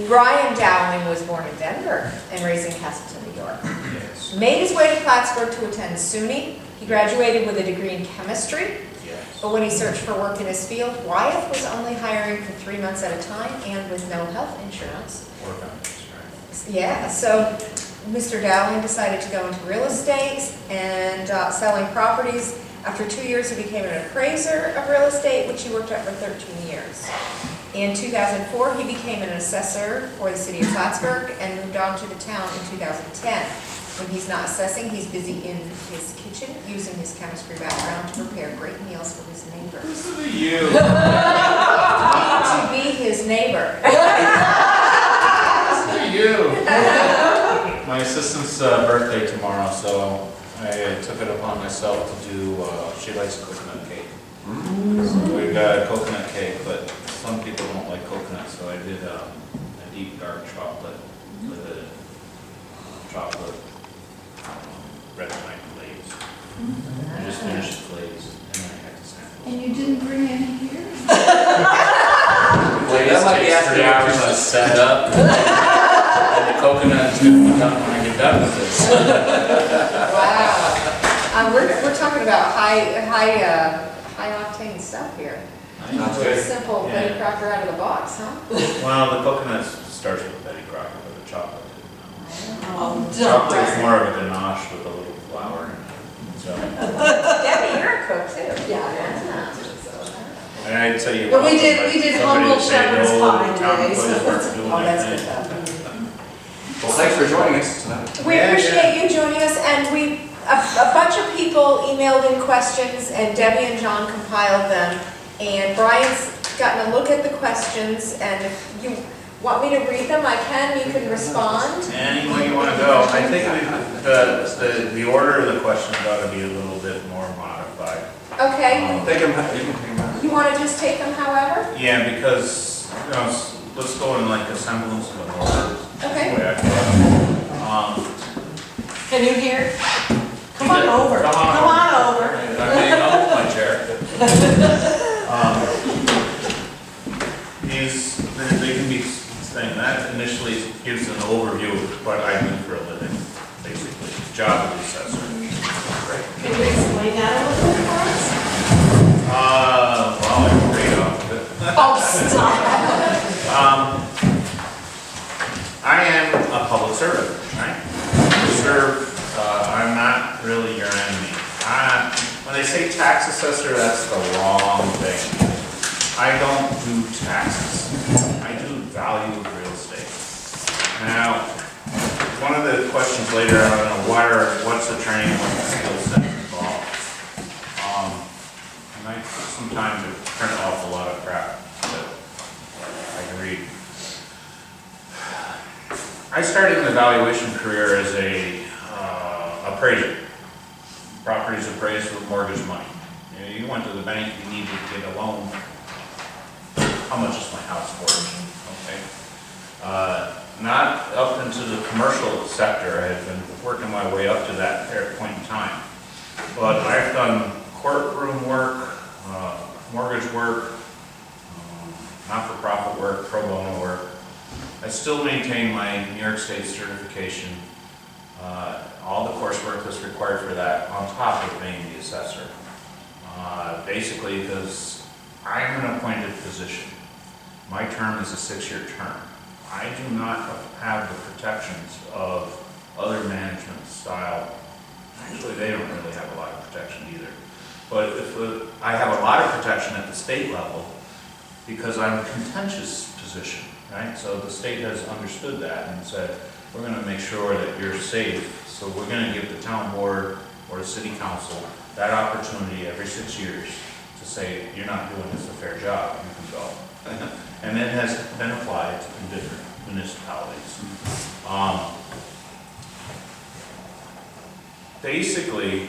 Brian Dowling was born in Denver and raised in Castleton, New York. Yes. Made his way to Plattsburgh to attend SUNY. He graduated with a degree in chemistry, Yes. but when he searched for work in his field, Wyeth was only hiring for 3 months at a time and with no health insurance. Work on this, right? Yeah, so Mr. Dowling decided to go into real estate and selling properties. After 2 years, he became an appraiser of real estate, which he worked at for 13 years. In 2004, he became an assessor for the city of Plattsburgh and moved on to the town in 2010. When he's not assessing, he's busy in his kitchen using his chemistry background to prepare great meals for his neighbors. Listen to you. To be his neighbor. Listen to you. My assistant's birthday tomorrow, so I took it upon myself to do, she likes coconut cake. So we've got a coconut cake, but some people don't like coconut, so I did a deep dark chocolate with a chocolate red wine glaze. I just finished the glaze, and then I had to sample. And you didn't bring any here? Glaze takes 3 hours to set up, and the coconut is going to be done when I get done with this. Wow. We're talking about high octane stuff here. That's Just simple Yeah. Betty Crocker out of the box, huh? Well, the coconut starts with Betty Crocker, but the chocolate didn't. Oh, Chocolate is more of a ganache with a little flour in it. So, Debbie, you're a cook too. Yeah. and I'd tell you. But we what, did somebody humble to say shepherd's no, pie town today, employees so weren't doing Oh, their that's good thing. stuff. Well, thanks for joining us tonight. We Yeah, appreciate you joining us, and a bunch of people emailed in questions, and Debbie and John compiled them. And Brian's gotten a look at the questions, and if you want me to read them, I can. You can respond. Any way you want to go. I think the order of the questions ought to be a little bit more modified. Okay. You can take them out. You want to just take them however? Yeah, because, you know, let's go in like a semblance of an order. Okay. Way I thought. Can you hear? Come on over. Come on Come on over. I may help my chair. They can be saying that initially gives an overview of what I do for a living, basically, job of the assessor. Can you explain that a little bit for us? Well, I'm great off of it. Oh, stop. I am a public servant, right? I'm not really your enemy. When they say tax assessor, that's the wrong thing. I don't do taxes. I do value of real estate. Now, one of the questions later, I don't know, what's the training, what's the skill set involved? And I took some time to print off a lot of crap that I can read. I started an evaluation career as a appraiser. Properties appraised with mortgage money. You went to the bank, you needed to get a loan. How much is my house worth? Okay. Not up into the commercial sector. I had been working my way up to that point in time. But I've done courtroom work, mortgage work, not-for-profit work, pro bono work. I still maintain my New York State certification. All the coursework that's required for that on top of being the assessor. Basically because I'm an appointed position. My term is a 6-year term. I do not have the protections of other management style. Actually, they don't really have a lot of protection either. But I have a lot of protection at the state level because I'm a contentious position, right? So the state has understood that and said, we're going to make sure that you're safe. So we're going to give the town board or the city council that opportunity every 6 years to say, you're not doing this a fair job, you can go. And it has been applied in different municipalities. Basically,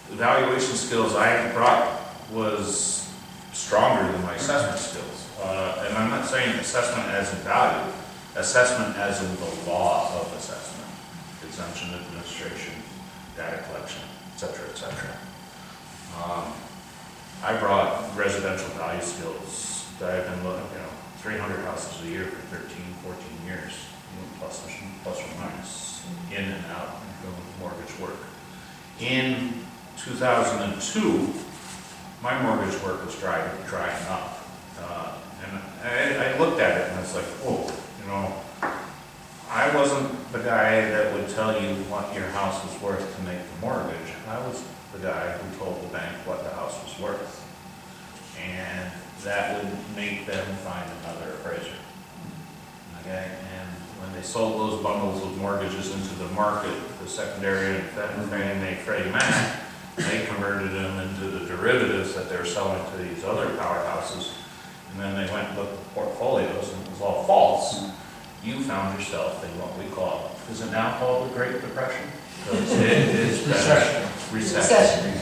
the evaluation skills I brought was stronger than my assessment skills. And I'm not saying assessment as in value, assessment as in the law of assessment, exemption administration, data collection, et cetera, et cetera. I brought residential value skills that I've been looking, 300 houses a year for 13, 14 years, plus or minus, in and out, doing mortgage work. In 2002, my mortgage work was drying up. And I looked at it and I was like, oh, you know, I wasn't the guy that would tell you what your house was worth to make the mortgage. I was the guy who told the bank what the house was worth. And that would make them find another appraiser. Okay, and when they sold those bundles of mortgages into the market, the secondary and Fannie Mae, Freddie Mac, they converted them into the derivatives that they were selling to these other powerhouses. And then they went and looked at portfolios and it was all false. You found yourself in what we call, is it now called the Great Depression? Because it is recession.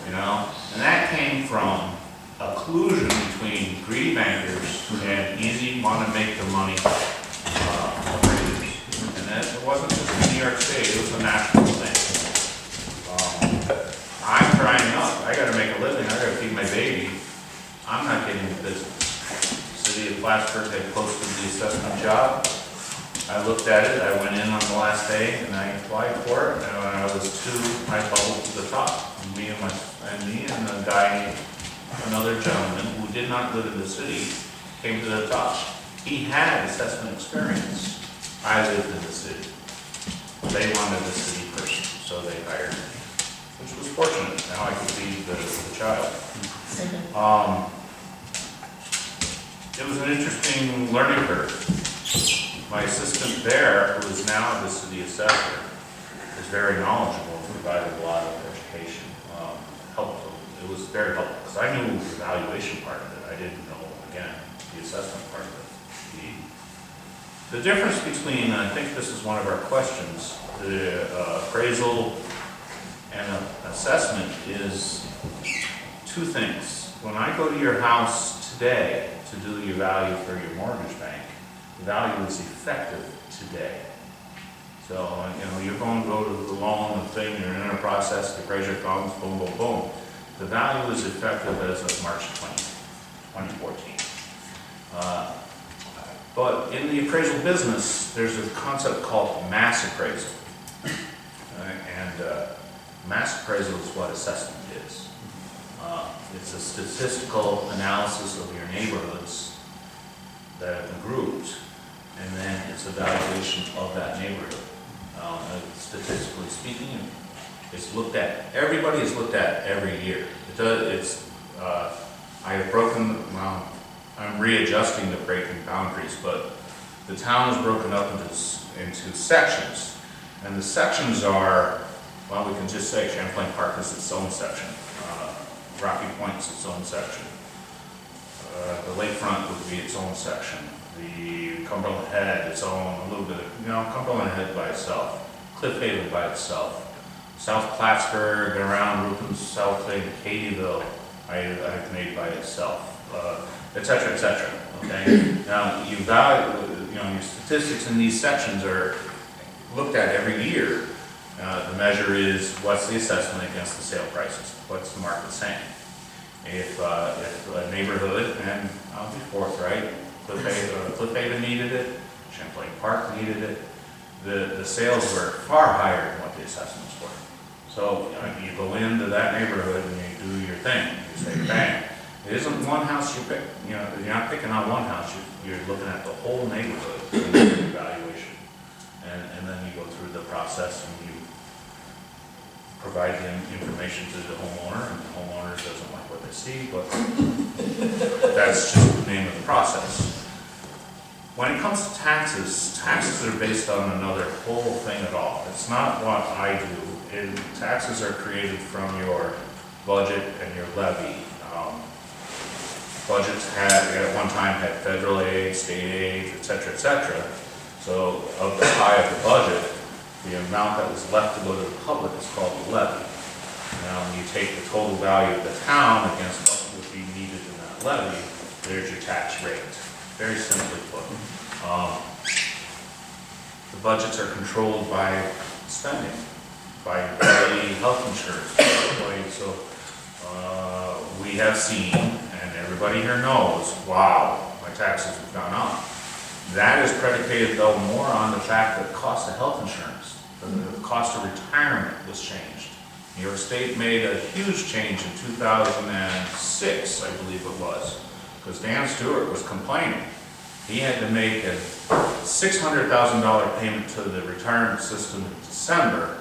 You know, and that came from a collusion between greedy bankers and easy want to make their money appraisers. And that it wasn't just in New York State, it was a national thing. I'm trying up, I gotta make a living, I gotta feed my baby. I'm not getting the business. City of Plattsburgh had posted the assessment job. I looked at it, I went in on the last day and I applied for it, and when I bubbled to the top. Me and the guy, another gentleman who did not live in the city, came to the top. He had assessment experience. I lived in the city. They wanted a city person, so they hired me, which was fortunate. Now I could feed the child. It was an interesting learning curve. My assistant there, who is now the city assessor, is very knowledgeable and provided a lot of education. Helpful. It was very helpful because I knew the valuation part of it. I didn't know, again, the assessment part of it. The difference between, I think this is one of our questions, the appraisal and assessment is two things. When I go to your house today to do your value for your mortgage bank, the value is effective today. So, you know, you're going to go to the loan, the thing, you're in a process, the appraiser comes, boom, boom, boom. The value is effective as of March 2014. But in the appraisal business, there's a concept called mass appraisal. Mass appraisal is what assessment is. It's a statistical analysis of your neighborhoods that have been grouped, and then it's a valuation of that neighborhood. Statistically speaking, it's looked at, everybody is looked at every year. I have broken, well, I'm readjusting the breaking boundaries, but the town is broken up into sections. And the sections are, well, we can just say Champlain Park is its own section. Rocky Point is its own section. The lakefront would be its own section. The Cumberland Head, its own, a little bit of, Cumberland Head by itself. Cliff Haven by itself. South Plattsburgh, around Rupin's, South Lake, Katyville, I've made by itself, et cetera, okay? Now, your statistics in these sections are looked at every year. The measure is, what's the assessment against the sale prices? What's the market saying? If a neighborhood, and I'll be forthright, Cliff Haven needed it, Champlain Park needed it, the sales were far higher than what the assessments were. So you go into that neighborhood and you do your thing. You say, bang. It isn't one house you pick. You're not picking on one house. You're looking at the whole neighborhood in your evaluation, and then you go through the process and you provide the information to the homeowner, and the homeowner doesn't like what they see, but that's just the name of the process. When it comes to taxes, taxes are based on another whole thing at all. It's not what I do. Taxes are created from your budget and your levy. Budgets at one time had federal aid, state aid, et cetera, So of the pie of the budget, the amount that was left to go to the public is called the levy. Now, when you take the total value of the town against what would be needed in that levy, there's your tax rate. Very simply put. The budgets are controlled by spending, by employee health insurance. So we have seen, and everybody here knows, wow, my taxes have gone up. That is predicated though more on the fact that the cost of health insurance, the cost of retirement was changed. New York State made a huge change in 2006, I believe it was, because Dan Stewart was complaining. He had to make a $600,000 payment to the retirement system in December,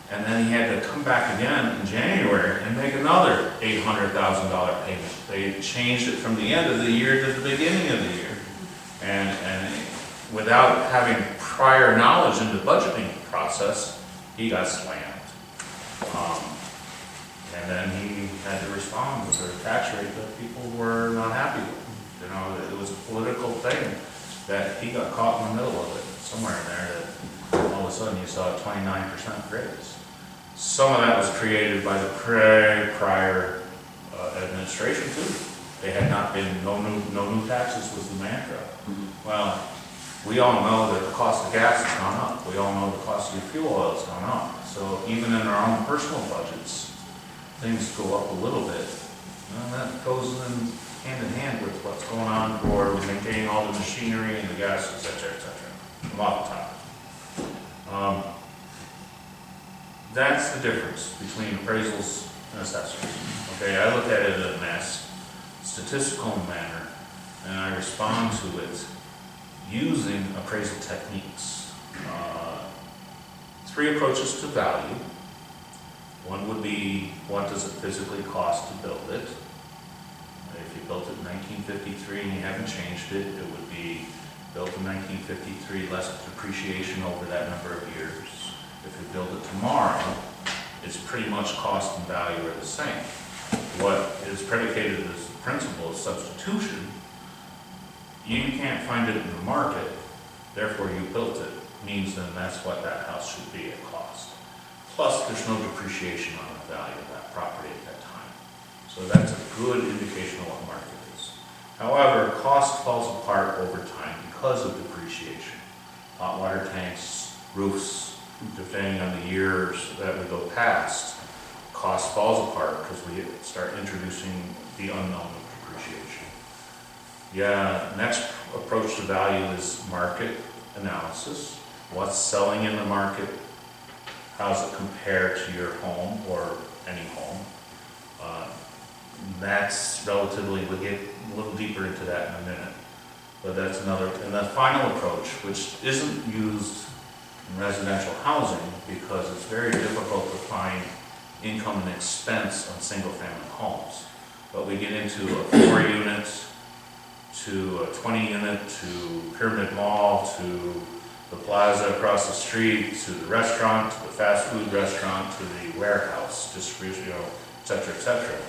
and then he had to come back again in January and make another $800,000 payment. They changed it from the end of the year to the beginning of the year. And without having prior knowledge in the budgeting process, he got slammed. And then he had to respond with a tax rate that people were not happy with. You know, it was a political thing that he got caught in the middle of it, somewhere in there, that all of a sudden you saw a 29% raise. Some of that was created by the prior administration too. They had not been, no new taxes was the mantra. Well, we all know that the cost of gas has gone up. We all know the cost of your fuel oil has gone up. So even in our own personal budgets, things go up a little bit. And that goes hand in hand with what's going on for maintaining all the machinery and the gas, et cetera, et cetera. I'm off the top. That's the difference between appraisals and assessors. Okay, I look at it in a statistical manner, and I respond to it using appraisal techniques. 3 approaches to value. One would be, what does it physically cost to build it? If you built it in 1953 and you haven't changed it, it would be built in 1953, less depreciation over that number of years. If you build it tomorrow, it's pretty much cost and value are the same. What is predicated as the principle of substitution, you can't find it in the market, therefore you built it, means then that's what that house should be at cost. Plus, there's no depreciation on the value of that property at that time. So that's a good indication of what market is. However, cost falls apart over time because of depreciation. Hot water tanks, roofs, depending on the years that we go past, cost falls apart because we start introducing the unknown of depreciation. Yeah, next approach to value is market analysis. What's selling in the market? How's it compare to your home or any home? That's relatively, we'll get a little deeper into that in a minute. But that's another, and the final approach, which isn't used in residential housing because it's very difficult to find income and expense on single-family homes. But we get into a 4-unit, to a 20-unit, to Pyramid Mall, to the plaza across the street, to the restaurant, to the fast food restaurant, to the warehouse, distribution, et cetera, et cetera.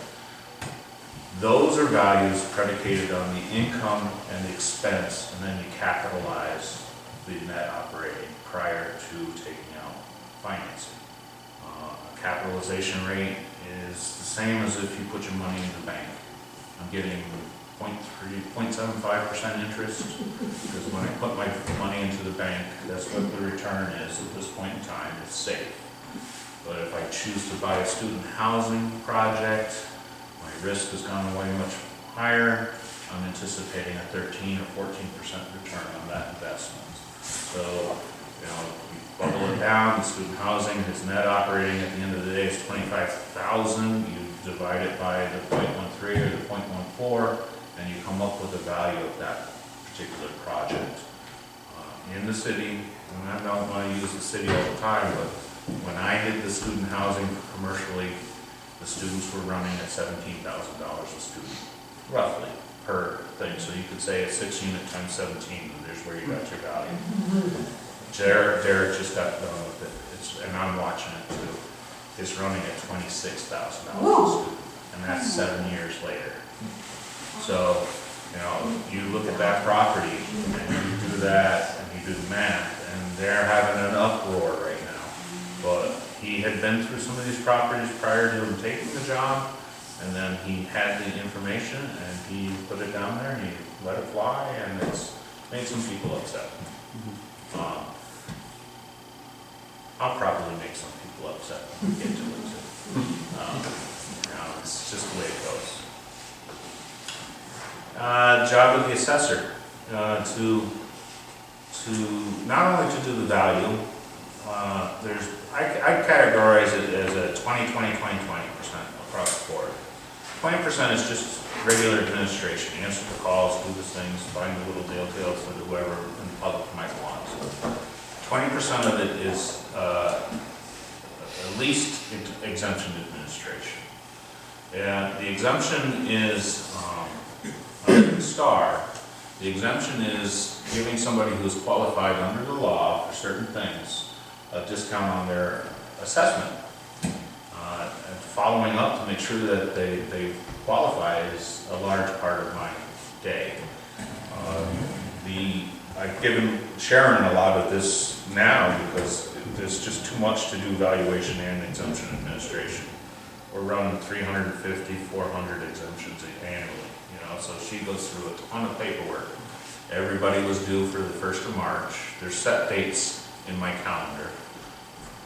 Those are values predicated on the income and the expense, and then you capitalize the net operating prior to taking out financing. A capitalization rate is the same as if you put your money in the bank. I'm getting 0.75% interest, because when I put my money into the bank, that's what the return is at this point in time. It's safe. But if I choose to buy a student housing project, my risk has gone way much higher. I'm anticipating a 13 or 14% return on that investment. So, you bubble it down, the student housing, his net operating at the end of the day is $25,000. You divide it by the 0.13 or the 0.14, and you come up with the value of that particular project. In the city, and I don't want to use the city all the time, but when I did the student housing commercially, the students were running at $17,000 a student, roughly, per thing. So you could say a 6-unit times 17, and there's where you got your value. Derek just got done with it, and I'm watching it too. It's running at $26,000 a student, and that's 7 years later. So, you look at that property, and you do that, and you do the math, and they're having an uproar right now. But he had been through some of these properties prior to him taking the job, and then he had the information, and he put it down there, and he let it fly, and it's made some people upset. I'll probably make some people upset when we get to it too. It's just the way it goes. Job of the assessor. not only to do the value, I categorize it as a 20% across the board. 20% is just regular administration, answer the calls, do the things, find the little details that whoever in the public might want. 20% of it is at least exemption administration. And the exemption is, under the star, the exemption is giving somebody who's qualified under the law for certain things a discount on their assessment. And following up to make sure that they qualify is a large part of my day. I've given Sharon a lot of this now because there's just too much to do valuation and exemption administration. We're running 350, 400 exemptions annually, so she goes through a ton of paperwork. Everybody was due for the 1st of March. There's set dates in my calendar.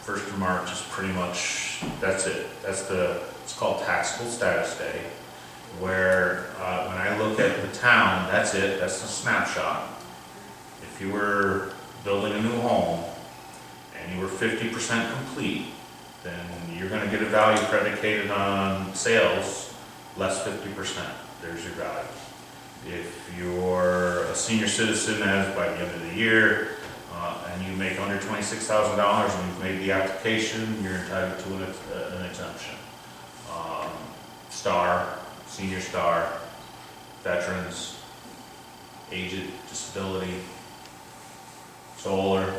1st of March is pretty much, that's it. It's called taxable status day, where when I look at the town, that's it, that's the snapshot. If you were building a new home and you were 50% complete, then you're going to get a value predicated on sales less 50%. There's your value. If you're a senior citizen as by the end of the year and you make under $26,000 and you've made the application, you're entitled to an exemption. Star, senior star, veterans, aged, disability, solar,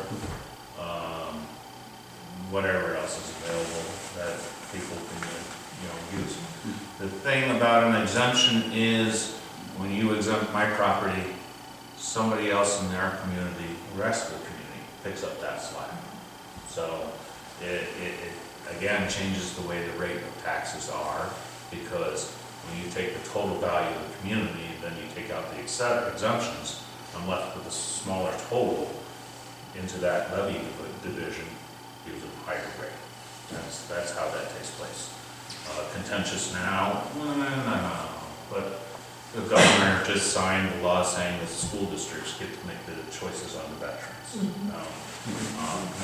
whatever else is available that people can use. The thing about an exemption is when you exempt my property, somebody else in our community, the rest of the community, picks up that slack. So it again changes the way the rate of taxes are, because when you take the total value of the community, then you take out the exemptions, I'm left with a smaller total into that levy division, gives a higher rate. That's how that takes place. Contentious now? No. But the governor just signed a law saying that the school districts get to make the choices on the veterans.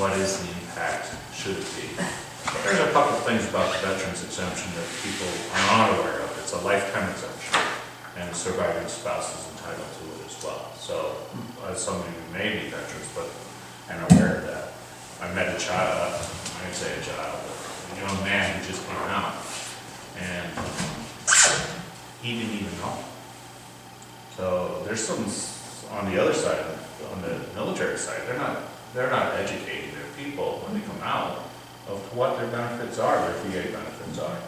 What is the impact? Should it be? There's a couple of things about the veterans exemption that people are not aware of. It's a lifetime exemption, and the surviving spouse is entitled to it as well. So, as somebody who may be veterans, but I'm aware of that. I met a child, I'd say a child, a young man who just came out, and he didn't even know. So there's some on the other side, on the military side, they're not educating their people when they come out of what their benefits are, their VA benefits are.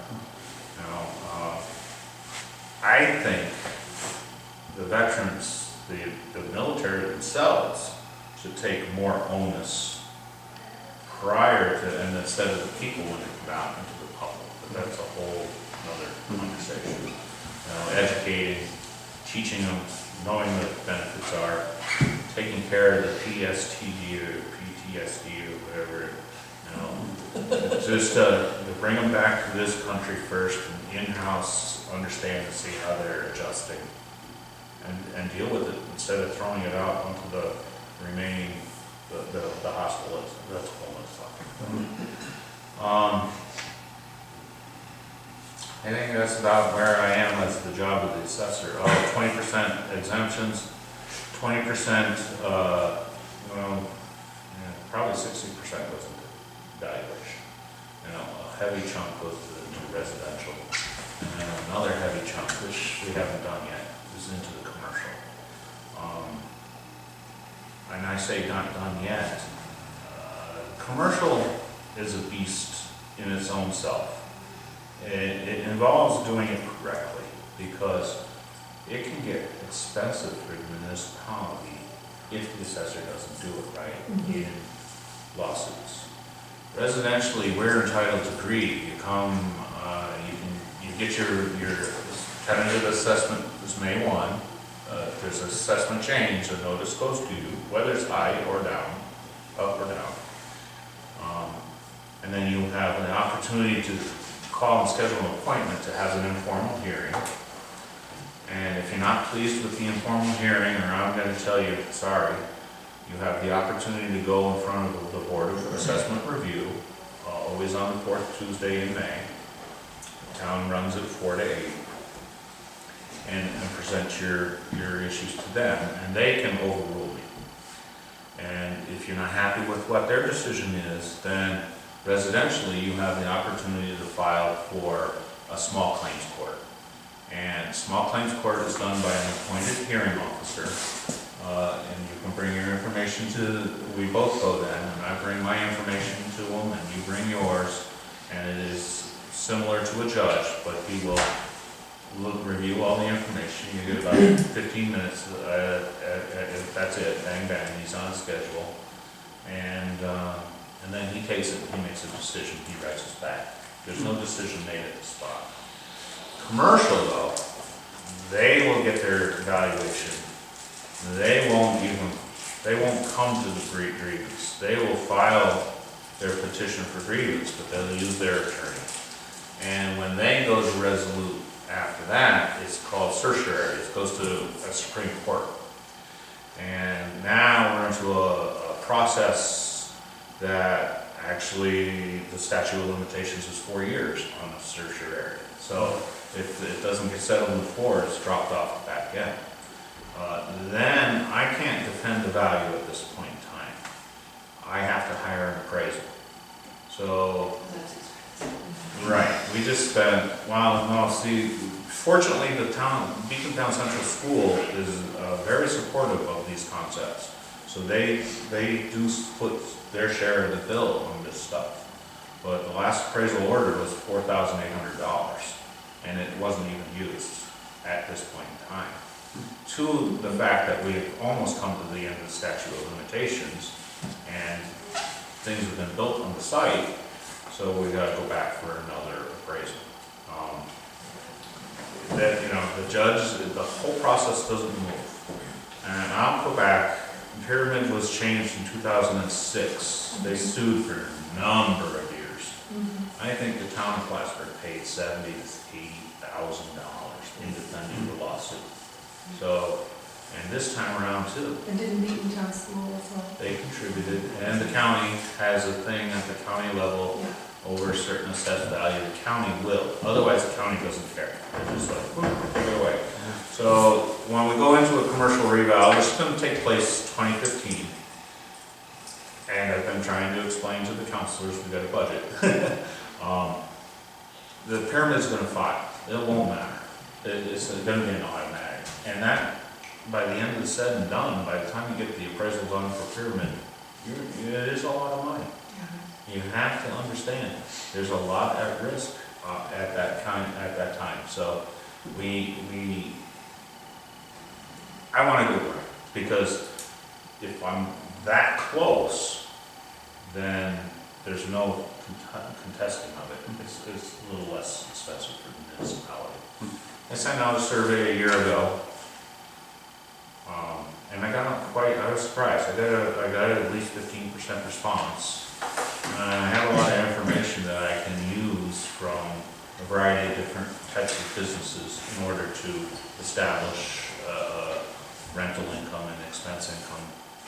I think the veterans, the military themselves, should take more onus prior to, and instead of the people when they come out into the public. But that's a whole other conversation. Educating, teaching them, knowing what the benefits are, taking care of the PSTD or PTSD or whatever, just to bring them back to this country first and in-house, understand and see how they're adjusting and deal with it instead of throwing it out onto the remaining, the hospital. That's a whole other topic. I think that's about where I am as the job of the assessor. 20% exemptions, 20%, probably 60% goes into valuation. A heavy chunk goes to residential, and then another heavy chunk, which we haven't done yet, is into the commercial. And I say not done yet. Commercial is a beast in its own self. It involves doing it correctly, because it can get expensive for the municipality if the assessor doesn't do it right in lawsuits. Residentially, we're entitled to grieve. You come, you get your tentative assessment is May 1. If there's an assessment change, a notice goes to you, whether it's high or down, up or down. And then you have an opportunity to call and schedule an appointment to have an informal hearing. And if you're not pleased with the informal hearing, or I'm gonna tell you, sorry, you have the opportunity to go in front of the Board of Assessment Review, always on the fourth Tuesday in May. The town runs at 4 to 8. And present your issues to them, and they can overrule me. And if you're not happy with what their decision is, then residentially, you have the opportunity to file for a small claims court. And small claims court is done by an appointed hearing officer, and you can bring your information to, we both go then, and I bring my information to them, and you bring yours, and it is similar to a judge, but he will review all the information. You get about 15 minutes, that's it, bang bang, he's on schedule. And then he takes it, he makes a decision, he writes us back. There's no decision made at the spot. Commercial though, they will get their evaluation. They won't come to the grievance. They will file their petition for grievance, but they'll use their attorney. And when they go to resolute after that, it's called certiorari. It goes to a Supreme Court. And now we're into a process that actually the statute of limitations is 4 years on the certiorari. So if it doesn't get settled before, it's dropped off the back end. Then I can't defend the value at this point in time. I have to hire an appraisal. So, right, we just spent, well, no, see, fortunately the town, Beacon Town Central School is very supportive of these concepts. So they do put their share of the bill on this stuff. But the last appraisal order was $4,800, and it wasn't even used at this point in time. To the fact that we've almost come to the end of the statute of limitations, and things have been built on the site, so we gotta go back for another appraisal. The judge, the whole process doesn't move. And I'll go back, the pyramid was changed in 2006. They sued for a number of years. I think the town of Plattsburgh paid $70,000 to $80,000 in defending the lawsuit. So, and this time around too. And didn't Beacon Town School also? They contributed, and the county has a thing at the county level over a certain assessed value. The county will, otherwise the county doesn't care. They're just like, take it away. So when we go into a commercial reval, which is going to take place 2015, and I've been trying to explain to the counselors we've got a budget. The pyramid is going to file. It won't matter. It's going to be an automatic. And that, by the end of the said and done, by the time you get the appraisal done for pyramid, it is a lot of money. You have to understand, there's a lot at risk at that time. So I want to do it right, because if I'm that close, then there's no contesting of it. It's a little less expensive for the municipality. I sent out a survey a year ago, and I was surprised. I got at least 15% response. I have a lot of information that I can use from a variety of different types of businesses in order to establish rental income and expense income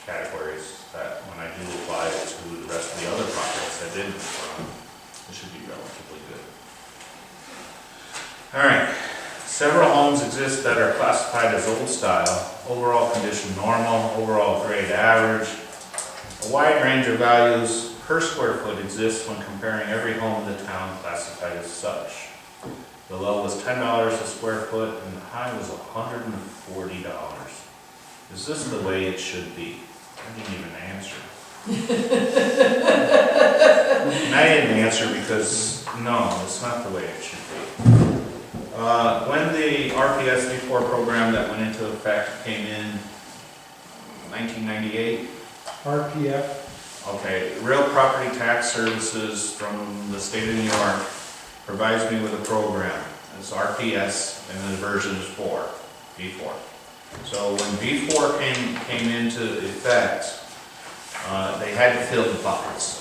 categories that when I do apply it to the rest of the other projects I did, it should be relatively good. All right. Several homes exist that are classified as old style, overall condition normal, overall grade average. A wide range of values per square foot exists when comparing every home in the town classified as such. The low was $10 a square foot and the high was $140. Is this the way it should be? I didn't even answer. And I didn't answer because, no, it's not the way it should be. When the RPS V4 program that went into effect came in 1998. RPF. Okay, Real Property Tax Services from the state of New York provides me with a program. It's RPS and the version is V4. So when V4 came into effect, they had to fill the box.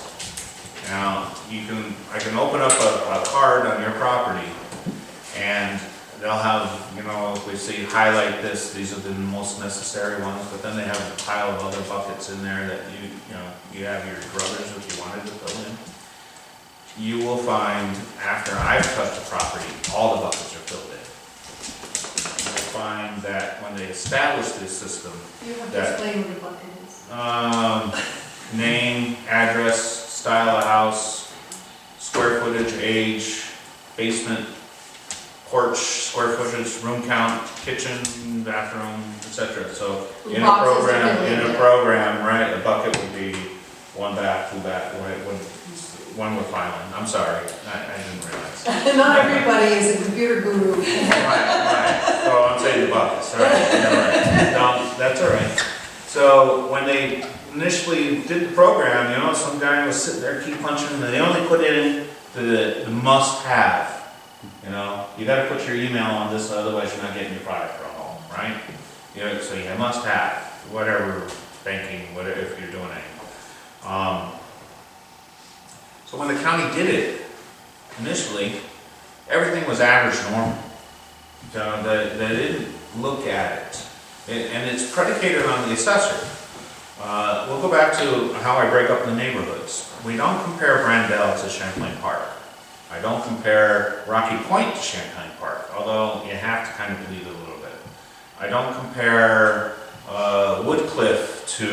Now, I can open up a card on your property, and they'll have, you know, if we say highlight this, these are the most necessary ones, but then they have a pile of other buckets in there that you know, you have your druthers if you wanted to fill in. You will find, after I've touched the property, all the buckets are filled in. You'll find that when they establish this system, You have to that- explain what a bucket is. name, address, style of house, square footage, age, basement, porch, square footage, room count, kitchen, bathroom, etc. So in a Boxes to fill in. program, right, a bucket would be one bath, two bath, one with filing. I'm sorry, I didn't realize. Not everybody is a computer guru. Right. So I'm saying the buckets, all right, all right. No, that's all right. So when they initially did the program, you know, some guy was sitting there, key punching, and they only put in the must-have. You know, you gotta put your email on this, otherwise you're not getting your product from home, right? You know, so you must-have, whatever, banking, whatever, if you're doing anything. So when the county did it, initially, everything was average normal. So they didn't look at it. And it's predicated on the assessor. We'll go back to how I break up the neighborhoods. We don't compare Brandell to Champlain Park. I don't compare Rocky Point to Champlain Park, although you have to kind of believe it a little bit. I don't compare Woodcliff to,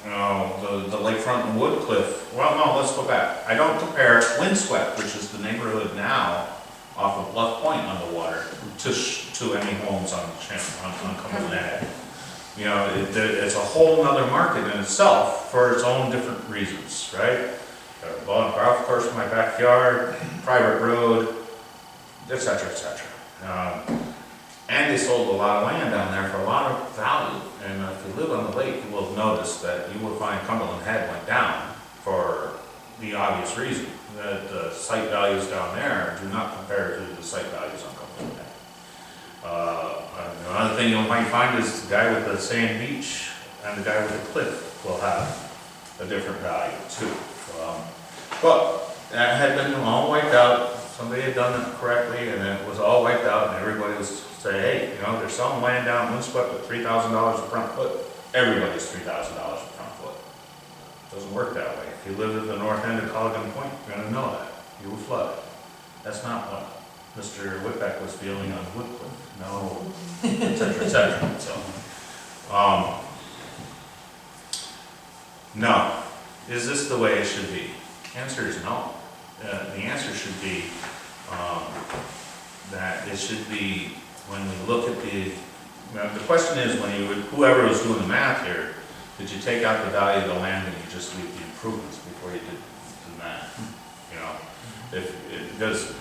you know, the lakefront in Woodcliff. Well, no, let's go back. I don't compare Windswept, which is the neighborhood now off of Bluff Point on the water, to any homes on Cumberland Ave. You know, it's a whole nother market in itself for its own different reasons, right? Got a golf course in my backyard, private road, etc., etc. And they sold a lot of land down there for a lot of value. And if you live on the lake, you will notice that you will find Cumberland Head went down for the obvious reason that the site values down there do not compare to the site values on Cumberland Head. Another thing you might find is the guy with the sand beach and the guy with the cliff will have a different value too. But that had been all wiped out. Somebody had done it correctly, and it was all wiped out, and everybody was saying, hey, you know, there's some land down in Windswept with $3,000 a front foot. Everybody's $3,000 a front foot. It doesn't work that way. If you live at the north end of Colligan Point, you're going to know that. You will flood. That's not what Mr. Whitbeck was feeling on Woodcliff. No, et cetera, et cetera. So, no. Is this the way it should be? The answer is no. The answer should be that it should be, when we look at the question is, when you, whoever was doing the math here, did you take out the value of the land and you just leave the improvements before you did the math? You know, because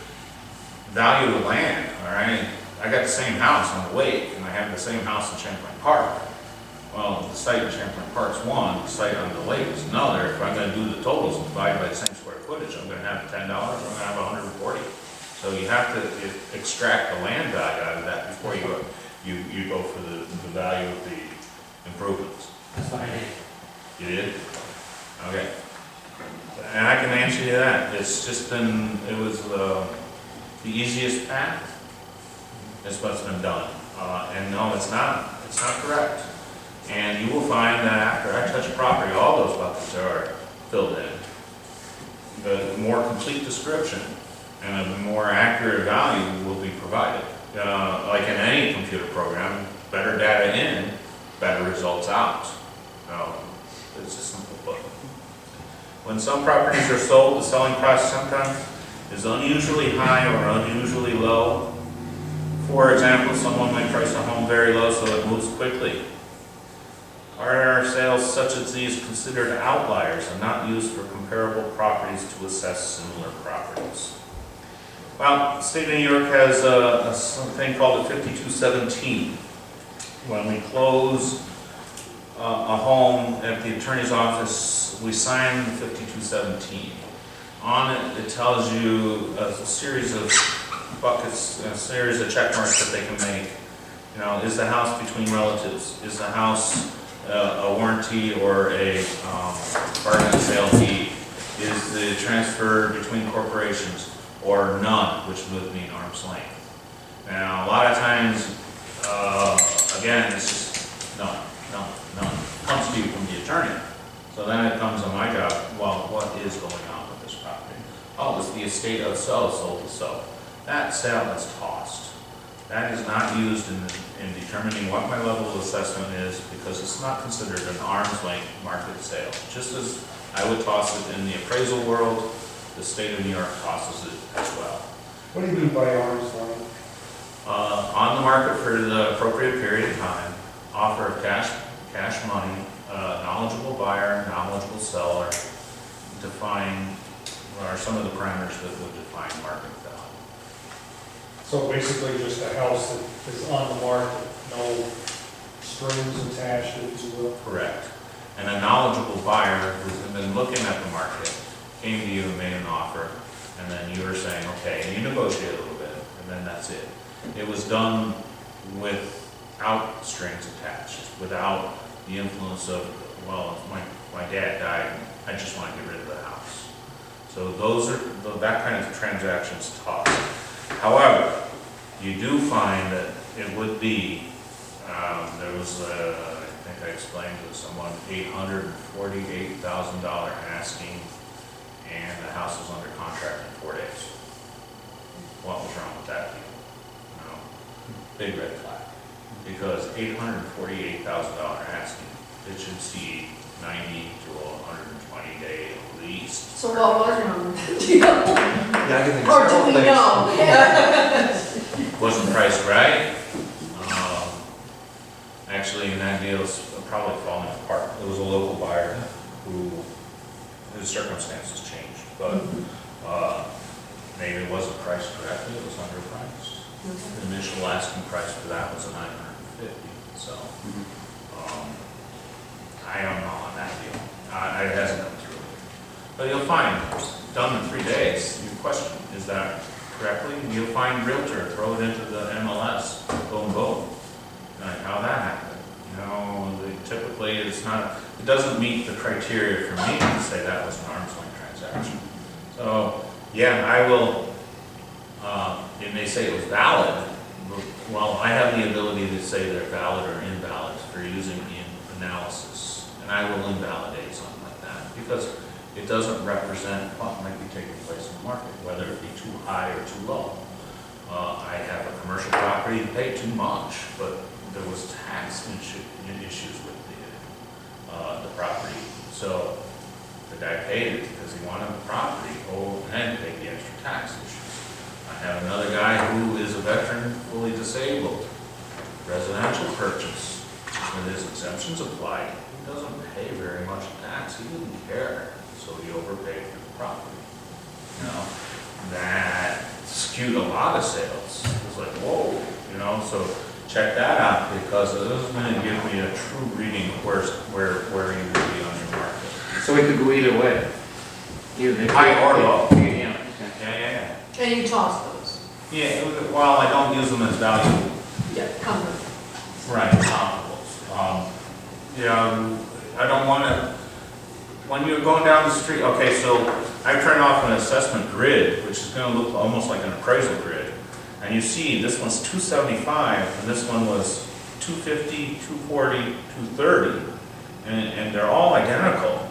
value of land, all right, I got the same house on the lake and I have the same house in Champlain Park. Well, the site in Champlain Park's one, the site on the lake is another. If I'm going to do the totals and divide by the same square footage, I'm going to have $10, I'm going to have 140. So you have to extract the land value out of that before you go for the value of the improvements. That's what I did. You did? Okay. And I can answer you that. It's just been, it was the easiest path. It's what's been done. And no, it's not correct. And you will find that after I touch property, all those buckets are filled in. The more complete description and a more accurate value will be provided. Like in any computer program, better data in, better results out. It's a simple book. When some properties are sold, the selling price sometimes is unusually high or unusually low. For example, someone might price a home very low so it moves quickly. Are sales such as these considered outliers and not used for comparable properties to assess similar properties? Well, the state of New York has something called a 5217. When we close a home at the attorney's office, we sign the 5217. On it, it tells you a series of buckets, a series of check marks that they can make. You know, is the house between relatives? Is the house a warranty or a bargain sale deed? Is the transfer between corporations or none, which would mean arm's length? Now, a lot of times, again, it's just, no, comes to you from the attorney. So then it comes on my job, well, what is going on with this property? Oh, it's the estate of so, sold to so. That sale is tossed. That is not used in determining what my level of assessment is, because it's not considered an arm's length market sale. Just as I would toss it in the appraisal world, the state of New York tosses it as well. What do you mean by arm's length? On the market for the appropriate period of time, offer of cash money, knowledgeable buyer, knowledgeable seller, define, are some of the parameters that would define market value. So basically just a house that is on the market, no strings attached, if you will. Correct. And a knowledgeable buyer who's been looking at the market came to you and made an offer, and then you were saying, okay, and you negotiate a little bit, and then that's it. It was done without strings attached, without the influence of, well, my dad died, I just want to get rid of the house. So those are, that kind of transactions tossed. However, you do find that it would be, there was, I think I explained to someone, $848,000 asking, and the house was under contract in 4 days. What was wrong with that deal? No, big red flag. Because $848,000 asking, it should see 90 to 120 day at least. So what was wrong with the deal? Yeah, I can think of Or do several we things. know? Wasn't priced right. Actually, in that deal, it's probably falling apart. It was a local buyer who, his circumstances changed, but maybe it wasn't priced correctly, it was underpriced. The initial asking price for that was $950, so, I don't know on that deal. It hasn't come through. But you'll find, done in 3 days, your question, is that correctly? You'll find realtor, throw it into the MLS, boom, boom. Like how that happened. You know, typically it's not, it doesn't meet the criteria for me to say that was an arm's length transaction. So, yeah, I will, it may say it was valid, but, well, I have the ability to say they're valid or invalid for using in analysis, and I will invalidate something like that, because it doesn't represent what might be taking place in the market, whether it be too high or too low. I have a commercial property that paid too much, but there was tax issues with the property. So the guy paid it because he wanted the property, and paid the extra tax issues. I have another guy who is a veteran, fully disabled, residential purchase, with his exemptions applied. He doesn't pay very much tax, he didn't care, so he overpaid for the property. You know, that skewed a lot of sales. It was like, whoa, you know, so check that out, because it is going to give me a true reading of where you would be on your market. So it could go either way. Either High or low. Yeah. Yeah. And you toss those? Yeah, well, I don't use them as value. Yeah, come with. Right, comparables. Yeah, I don't want to, when you're going down the street, okay, so I turn off an assessment grid, which is going to look almost like an appraisal grid. And you see, this one's 275, and this one was 250, 240, 230, and they're all identical.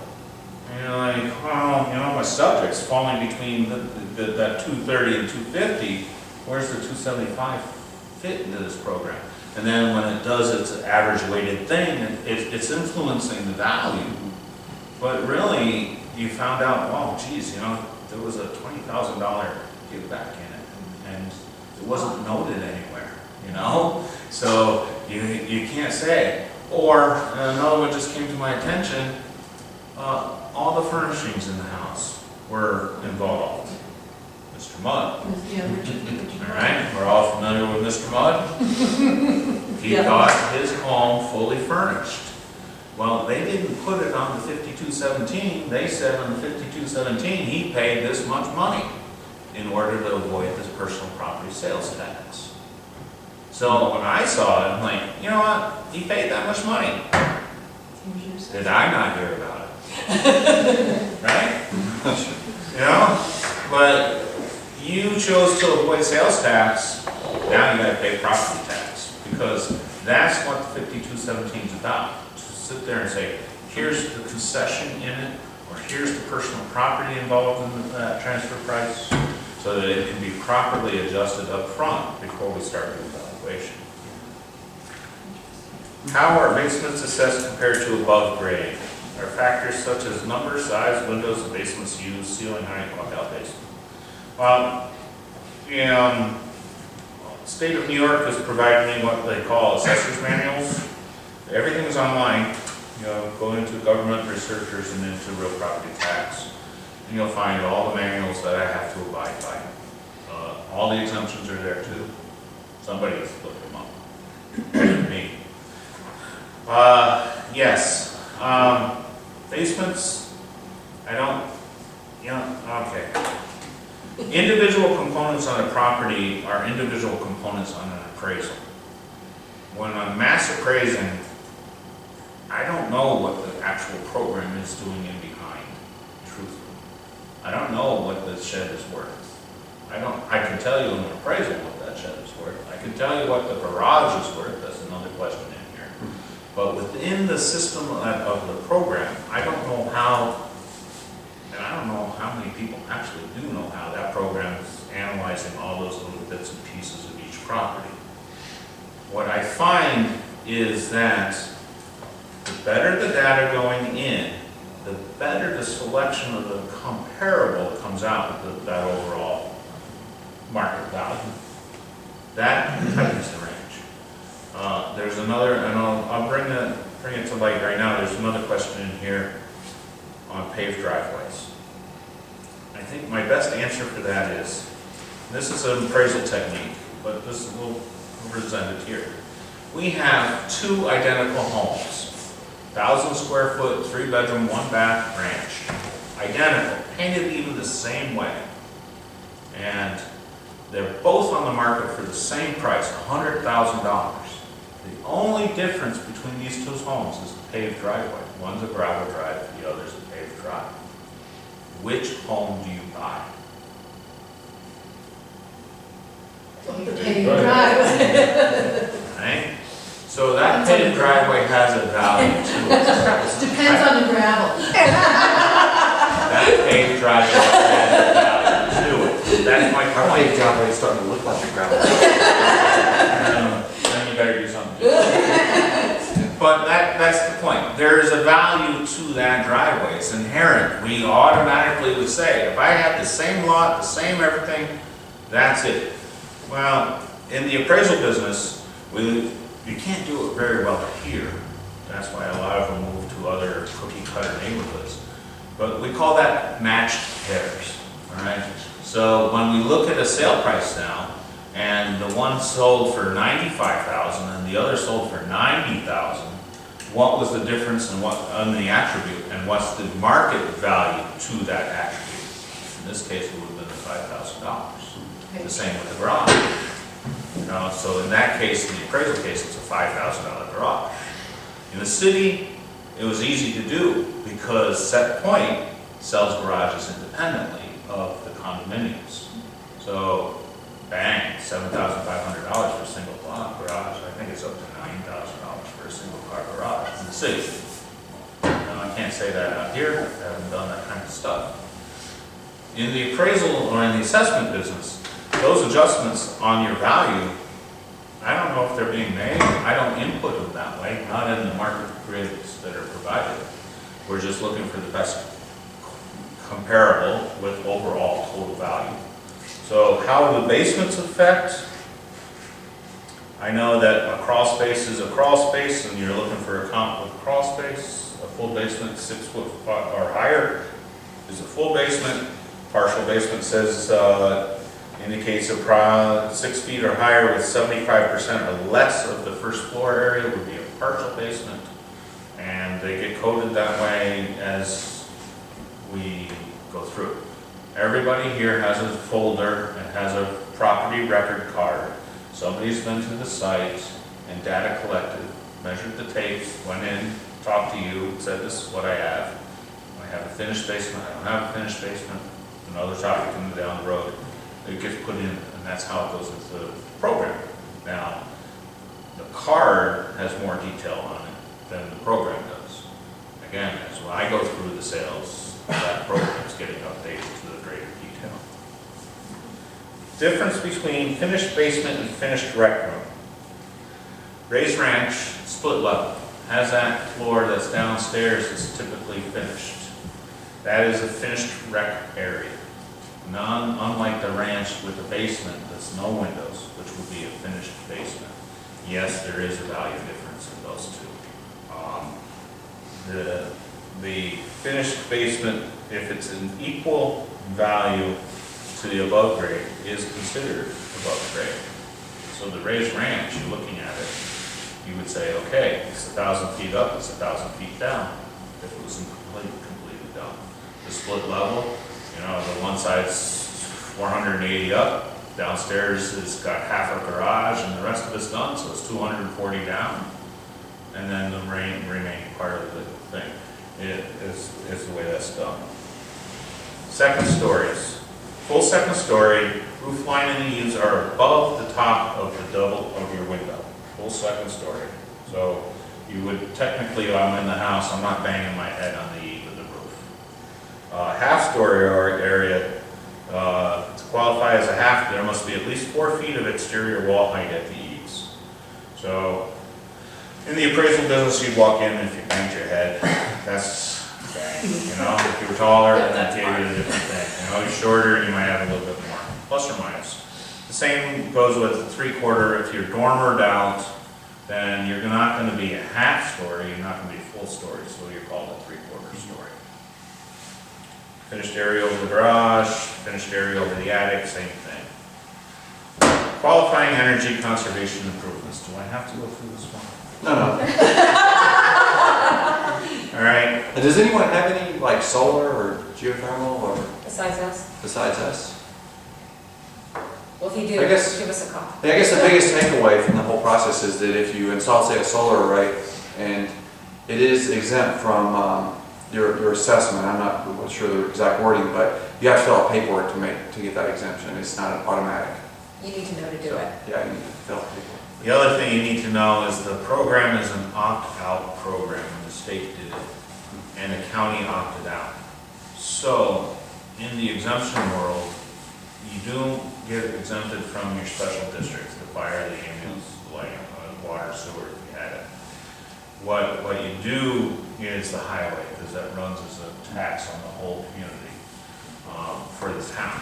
And you're like, well, you know, my subject's falling between that 230 and 250. Where's the 275 fit into this program? And then when it does its average weighted thing, it's influencing the value. But really, you found out, wow, geez, you know, there was a $20,000 give back in it, and it wasn't noted anywhere, you know? So you can't say. Or another one just came to my attention, all the furnishings in the house were involved. Mr. Mudd. Yeah. All right, we're all familiar with Mr. Mudd. He Yeah. got his home fully furnished. Well, they didn't put it on the 5217. They said on the 5217 he paid this much money in order to avoid this personal property sales tax. So when I saw it, I'm like, you know what? He paid that much money. Did I not hear about it? Right? You know? But you chose to avoid sales tax now you gotta pay property tax, because that's what 5217 is about. To sit there and say, here's the concession in it, or here's the personal property involved in that transfer price, so that it can be properly adjusted up front before we start the evaluation. How are basements assessed compared to above grade? Are factors such as number, size, windows, and basements used, ceiling height, walkout basement. Well, state of New York has provided me what they call assessor's manuals. Everything's online. Go into government researchers and into real property tax, and you'll find all the manuals that I have to abide by. All the exemptions are there too. Somebody's looked them up. Me. Yes. Basements, I don't, okay. Individual components on a property are individual components on an appraisal. When I'm mass appraising, I don't know what the actual program is doing in behind, truthfully. I don't know what the shed is worth. I can tell you in an appraisal what that shed is worth. I can tell you what the garage is worth, that's another question in here. But within the system of the program, I don't know how, and I don't know how many people actually do know how that program is analyzing all those little bits and pieces of each property. What I find is that the better the data going in, the better the selection of the comparable that comes out with that overall market value. That tightens the range. There's another, and I'll bring it to light right now. There's another question in here on paved driveways. I think my best answer for that is, this is an appraisal technique, but this will present it here. We have two identical homes, 1,000 square foot, 3-bedroom, 1-bath ranch, identical, painted even the same way, and they're both on the market for the same price, $100,000. The only difference between these two homes is the paved driveway. One's a gravel drive, the other's a paved drive. Which home do you buy? The paved driveway. Right? So that paved driveway has a value to it. Depends on the gravel. That paved driveway has a value to it. That's my Our point. paved driveway is starting to look like a gravel. Then you better do something. But that's the point. There is a value to that driveway. It's inherent. We automatically would say, if I had the same lot, the same everything, that's it. Well, in the appraisal business, you can't do it very well here. That's why a lot of them move to other cookie cutter neighborhoods. But we call that matched pairs, all right? So when we look at a sale price now, and the one sold for $95,000 and the other sold for $90,000, what was the difference in what on the attribute, and what's the market value to that attribute? In this case, it would have been the $5,000. The same with the garage. So in that case, in the appraisal case, it's a $5,000 garage. In the city, it was easy to do because Set Point sells garages independently of the condominiums. So bang, $7,500 for a single block garage. I think it's up to $9,000 for a single car garage in the city. Now, I can't say that out here. I haven't done that kind of stuff. In the appraisal or in the assessment business, those adjustments on your value, I don't know if they're being made. I don't input them that way, not in the market grids that are provided. We're just looking for the best comparable with overall total value. So how do the basements affect? I know that a crawl space is a crawl space, and you're looking for a comp with crawl space. A full basement, 6 foot or higher, is a full basement. Partial basement says indicates a 6 feet or higher with 75% or less of the first floor area would be a partial basement, and they get coded that way as we go through. Everybody here has a folder and has a property record card. Somebody's been to the site and data collected, measured the tapes, went in, talked to you, said this is what I have. I have a finished basement, I don't have a finished basement. Another topic coming down the road. It gets put in and that's how it goes with the program. Now, the card has more detail on it than the program does. Again, as when I go through the sales, that program is getting updated to the greater detail. Difference between finished basement and finished rec room. Raised ranch, split level, has that floor that's downstairs is typically finished. That is a finished rec area. Unlike the ranch with the basement that's no windows, which would be a finished basement. Yes, there is a value difference in those two. The finished basement, if it's an equal value to the above grade, is considered above grade. So the raised ranch, you're looking at it, you would say, okay, it's 1,000 feet up, it's 1,000 feet down, if it was completely done. The split level, you know, the one side's 480 up, downstairs it's got half a garage and the rest of it's done, so it's 240 down. And then the remaining part of the thing is the way that's done. Second stories. Full second story, roof line and the eaves are above the top of the double of your window. Full second story. So you would technically, if I'm in the house, I'm not banging my head on the eave of the roof. Half story area, to qualify as a half, there must be at least 4 feet of exterior wall height at the eaves. So in the appraisal business, you'd walk in and if you banged your head, that's bang. You know, if you were taller, then that gave you a different thing. You know, you're shorter, you might have a little bit more, plus or minus. The same goes with 3/4. If you're dormered out, then you're not going to be a half story, you're not going to be a full story, so you're called a 3/4 story. Finished area over the garage, finished area over the attic, same thing. Qualifying energy conservation improvements. Do I have to go through this one? No, no. All right. And does anyone have any like solar or geothermal or Besides us? besides us? Well, if you do, I guess- give us a call. I guess the biggest takeaway from the whole process is that if you install, say, a solar array, and it is exempt from your assessment, I'm not sure the exact wording, but you have to fill out paperwork to get that exemption. It's not automatic. You need to know to do So, it. yeah, you need to fill out paperwork. The other thing you need to know is the program is an opt-out program, and the state did it, and the county opted out. So, in the exemption world, you do get exempted from your special districts, the fire, the ambulance, like water, sewer, if you had it. What you do is the highway, because that runs as a tax on the whole community for the town.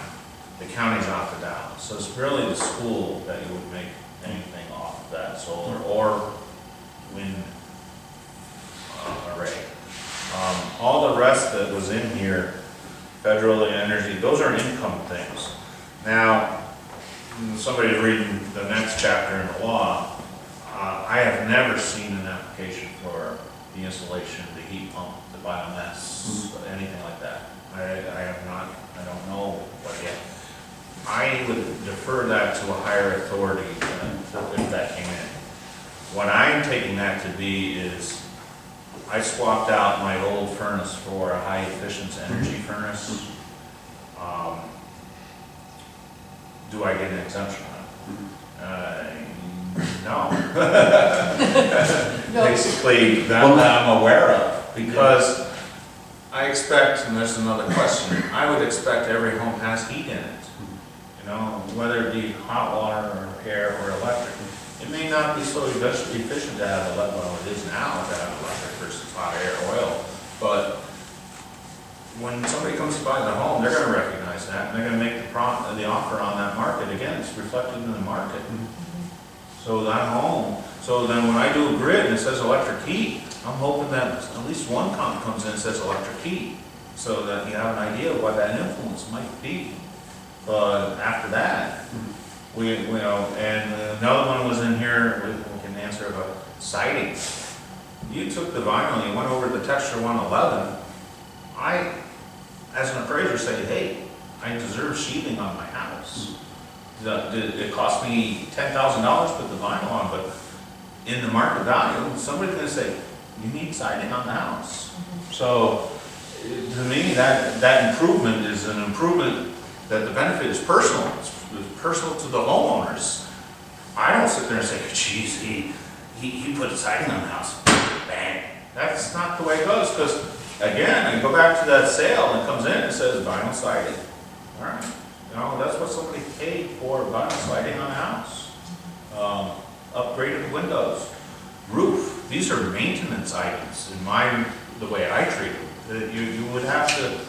The county's opted out, so it's really the school that you would make anything off of that solar or wind array. All the rest that was in here, federal energy, those are income things. Now, somebody's reading the next chapter in the law. I have never seen an application for the installation of the heat pump, the biomass, anything like that. I have not, I don't know what yet. I would defer that to a higher authority if that came in. What I'm taking that to be is, I swapped out my old furnace for a high efficiency energy furnace. Do I get an exemption on it? No. No. Basically, that I'm aware of, because I expect, and there's another question, I would expect every home has heat in it. You know, whether it be hot water or air or electric. It may not be so efficient to have electric, well, it is now to have electric versus hot air, oil, but when somebody comes to buy the home, they're gonna recognize that, and they're gonna make the offer on that market. Again, it's reflected in the market. So that home, so then when I do a grid and it says electric heat, I'm hoping that at least one comp comes in and says electric heat, so that you have an idea of what that influence might be. But after that, we you know, and another one was in here, we can answer about siding. You took the vinyl, you went over to the texture 111. I, as an appraiser, say, hey, I deserve sheathing on my house. It cost me $10,000 to put the vinyl on, but in the market value, somebody's gonna say, you need siding on the house. So, to me, that improvement is an improvement that the benefit is personal. It's personal to the homeowners. I don't sit there and say, geez, he put siding on the house, bang. That's not the way it goes, because again, I go back to that sale and it comes in and says vinyl siding. All right, that's what somebody paid for, vinyl siding on the house. Upgraded windows, roof. These are maintenance items in the way I treat them. That you would have to,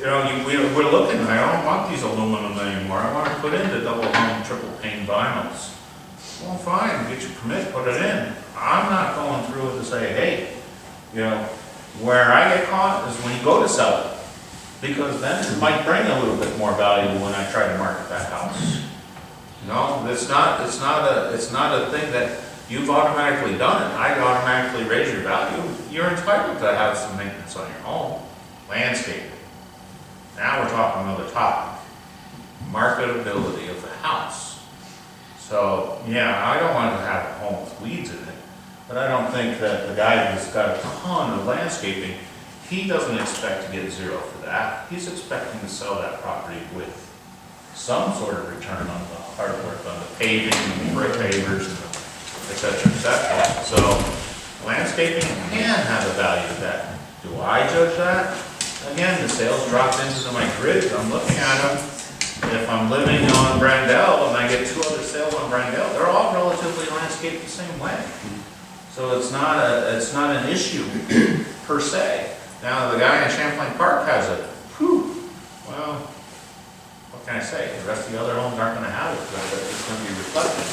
we're looking, I don't want these aluminum anymore. I want to put in the double hung, triple pane vinyls. Well, fine, get your permit, put it in. I'm not going through it to say, hey, where I get caught is when you go to sell it. Because then it might bring a little bit more value when I try to market that house. It's not a thing that you've automatically done it. I automatically raise your value. You're entitled to have some maintenance on your home. Landscaping. Now we're talking another topic. Marketability of the house. So, yeah, I don't want to have a home with weeds in it, but I don't think that the guy who's got a ton of landscaping, he doesn't expect to get zero for that. He's expecting to sell that property with some sort of return on the hard work, on the paving, and the brick pavers, et cetera, et cetera. So landscaping can have a value to that. Do I judge that? Again, the sales dropped into my grid. I'm looking at them. If I'm living on Brandell and I get 2 other sales on Brandell, they're all relatively landscaped the same way. So it's not an issue per se. Now the guy in Champlain Park has it. Well, what can I say? The rest of the other homes aren't going to have it, but it's going to be reflected.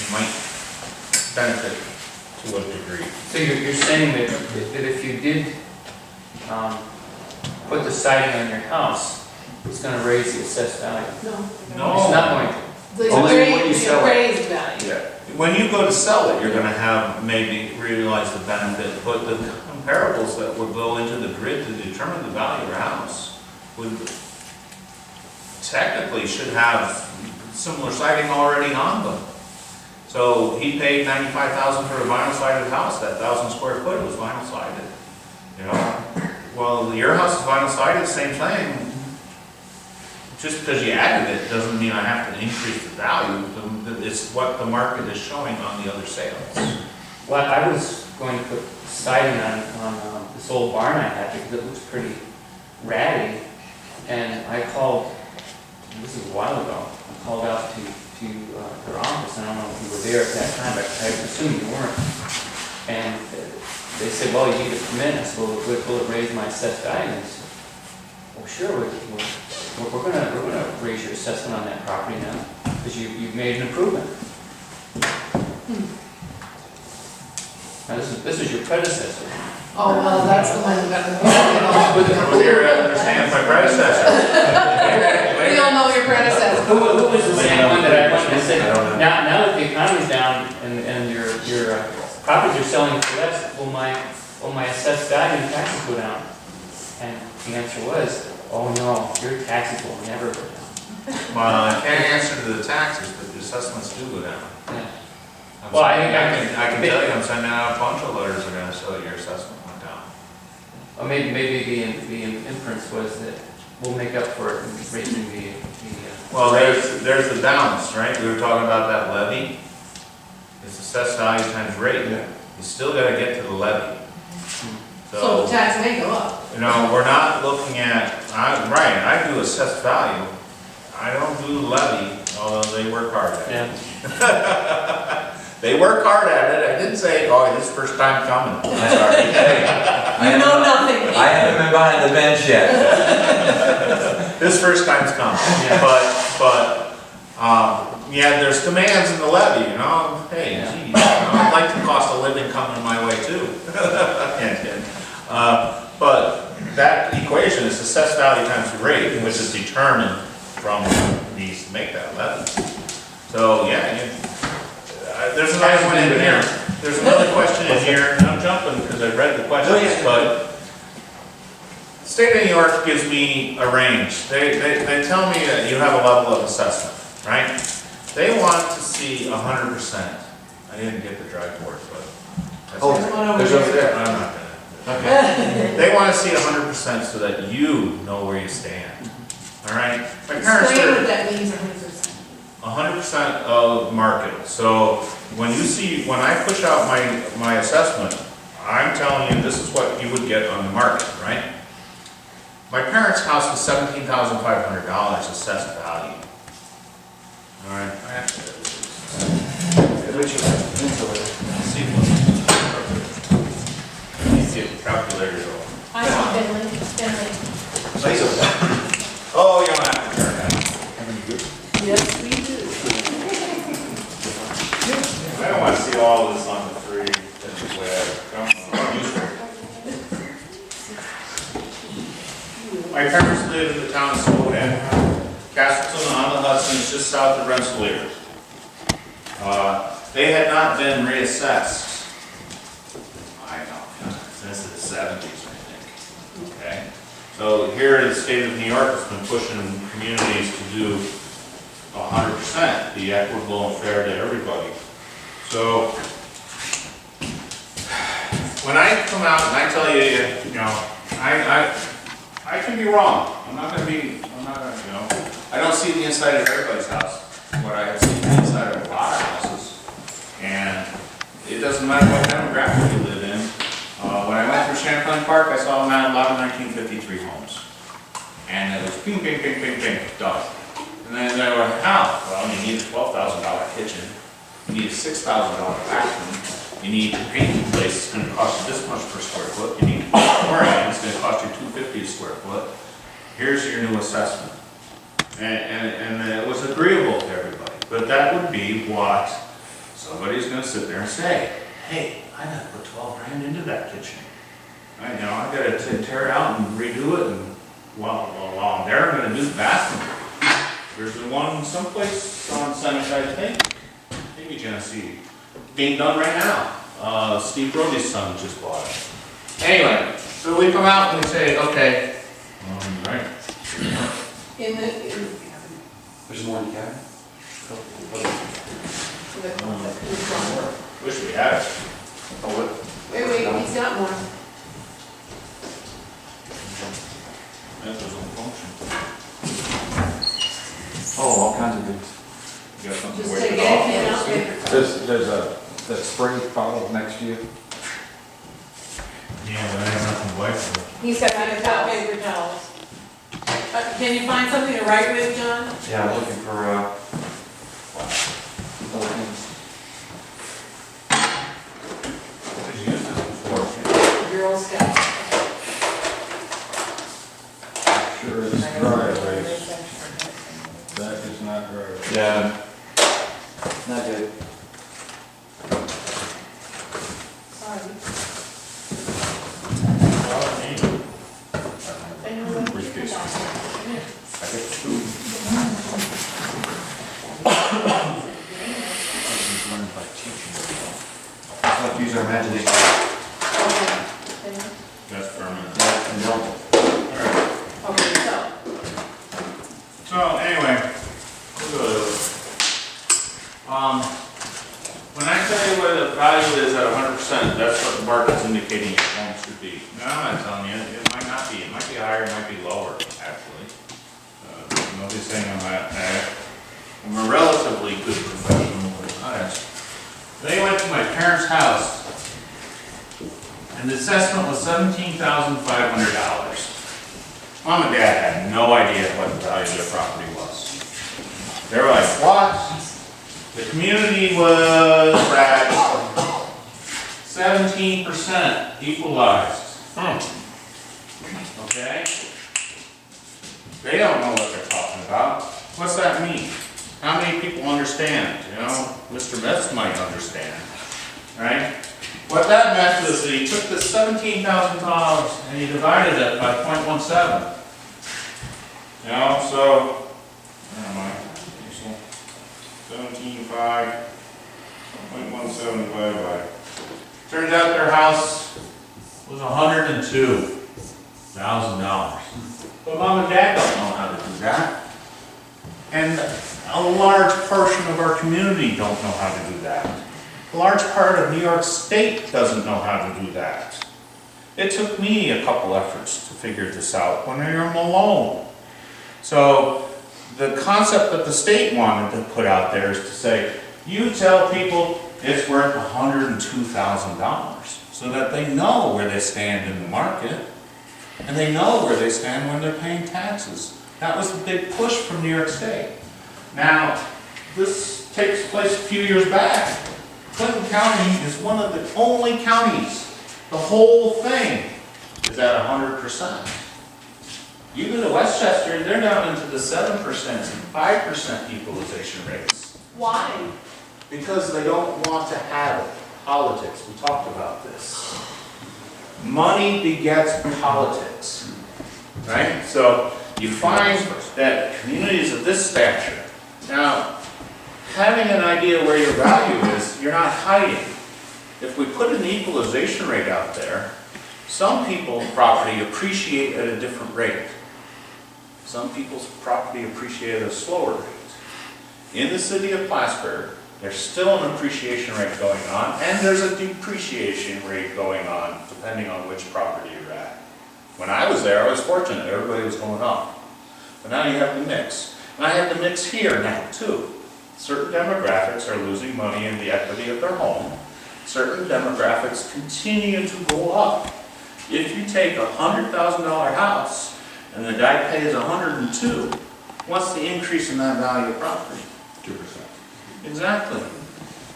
You might benefit to a degree. So you're saying that if you did put the siding on your house, it's going to raise the assessed value? No. No. It's not going to. Only when you sell it. Appraised value. Yeah. When you go to sell it, you're going to have maybe realize the benefit, but the comparables that would go into the grid to determine the value of your house would technically should have similar siding already on them. So he paid $95,000 for a vinyl sided house. That 1,000 square foot was vinyl sided. Well, your house is vinyl sided, same thing. Just because you added it doesn't mean I have to increase the value. It's what the market is showing on the other sales. Well, I was going to put siding on this old barn I had because it looks pretty ratty. And I called, this is a while ago, I called out to their office. I don't know if you were there at that time, but I assume you weren't. And they said, well, you need a permit. I said, well, will it raise my assessed value? And they said, well, sure, we're gonna raise your assessment on that property now because you've made an improvement. Now this is your predecessor. Oh, well, that's the one that got the. Well, here, understand my predecessor. We all know your predecessor. Who was the same one that I went and said, now that the economy's down and your properties are selling for less, will my assessed value and taxes go down? And the answer was, oh no, your taxes will never go down. Well, I can't answer to the taxes, but the assessments do go down. Yeah. Well, I can tell you, I'm sending out a bunch of letters that are going to show that your assessment went down. Or maybe the inference was that we'll make up for it in raising the Well, there's the balance, right? We were talking about that levy. It's assessed value times rate. Yeah. You still got to get to the levy. So the tax may go up. We're not looking at, I do assessed value. I don't do levy, although they work hard at it. Yeah. They work hard at it. I didn't say, oh, this is first time coming. I'm sorry. You know nothing. I haven't been behind the bench yet. This first time's coming. Yeah. But yeah, there's demands in the levy, Hey, Yeah. geez, I'd like the cost of living coming my way too. But that equation is assessed value times rate, which is determined from these to make that levy. So yeah, there's another one in here. There's another question in here, and I'm jumping because I've read the questions, but State of New York gives me a range. They tell me that you have a level of assessment, right? They want to see 100%. I didn't get the dry board, but. that's Oh, okay. there's over there. I'm not gonna. Okay. They want to see 100% so that you know where you stand. all right? My parents Explain what were that means 100%. 100% of market. So when I push out my assessment, I'm telling you, this is what you would get on the market, right? My parents' house was $17,500 assessed value. All right. See if the calculator's on. I see Finley. Oh, you don't have to turn that. Yes, we do. I don't want to see all this on the free. That's the way I use it. My parents lived in the town of Spokane. Castleton on the Hudson is just south of Rensselaer. They had not been reassessed. I know, since the 70s, I think. Okay. So here in the state of New York has been pushing communities to do 100%, be equitable and fair to everybody. So when I come out and I tell you, you know, I can be wrong. I'm not gonna, you know, I don't see the inside of everybody's house. What I have seen the inside of a lot of houses. And it doesn't matter what demographic you live in. When I went through Champlain Park, I saw a lot of 1953 homes. And it was ping, ping, ping, ping, ping, done. And then they were, how? Well, you need a $12,000 kitchen. You need a $6,000 bathroom. You need a painting place, it's going to cost you this much per square foot. You need flooring, it's going to cost you $250 a square foot. Here's your new assessment. And it was agreeable to everybody. But that would be what somebody's going to sit there and say, hey, I got to put 12 grand into that kitchen. I got to tear it out and redo it. And while I'm there, I'm going to do the bathroom. There's the one someplace on Senate, I think, maybe Genesee, being done right now. Steve Brody's son just bought it. Anyway, so we come out and we say, okay, right. There's more in the cabin? Wish we had it. Oh, what? Wait, he's got more. That doesn't function. Oh, all kinds of things. You got something to Just wait take it anything off? out, paper. There's that spring bottle next to you. Yeah, but I have nothing to wipe with. He's got I've paper got towels. paper towels. Can you find something to write with, John? Yeah, I'm looking for, other things. I've used this before. Girl Scout. Sure it's dry erase. That is not dry erase. Yeah. Not good. Sorry. Let's have to use our imagination. That's permanent. Yeah, and don't. Alright. Okay, So anyway, we'll go to this. When I tell you what the value is at 100%, that's what the market's indicating your home should be. No, I'm not telling you, it might not be. It might be higher, it might be lower, actually. Nobody's saying I'm I'm a relatively good professional, but honest. They went to my parents' house, and the assessment was $17,500. Mom and Dad had no idea what the value of their property was. They were like, what? The community was at 17% equalized. Okay? They don't know what they're talking about. What's that mean? How many people understand? You know, Mr. Metz might understand, right? What that meant was that he took this $17,000 and he divided it by 0.17. You know, so, never mind. 17.5, 0.17 divided by. Turns out their house was $102,000. But Mom and Dad don't know how to do that. And a large portion of our community don't know how to do that. A large part of New York State doesn't know how to do that. It took me a couple efforts to figure this out when we were in Malone. So the concept that the state wanted to put out there is to say, you tell people it's worth $102,000 so that they know where they stand in the market and they know where they stand when they're paying taxes. That was the big push from New York State. Now, this takes place a few years back. Clinton County is one of the only counties, the whole thing is at 100%. You go to Westchester, they're down into the 7% and 5% equalization rates. Why? Because they don't want to have politics. We talked about this. Money begets politics, right? So you find that communities of this stature, now, having an idea where your value is, you're not hiding. If we put an equalization rate out there, some people's property appreciate at a different rate. Some people's property appreciate at a slower rate. In the city of Plattsburgh, there's still an appreciation rate going on, and there's a depreciation rate going on, depending on which property you're at. When I was there, I was fortunate, everybody was going up. But now you have the mix. And I have the mix here now, too. Certain demographics are losing money in the equity of their home. Certain demographics continue to go up. If you take a $100,000 house and the guy pays 102, what's the increase in that value of property? 2%. Exactly.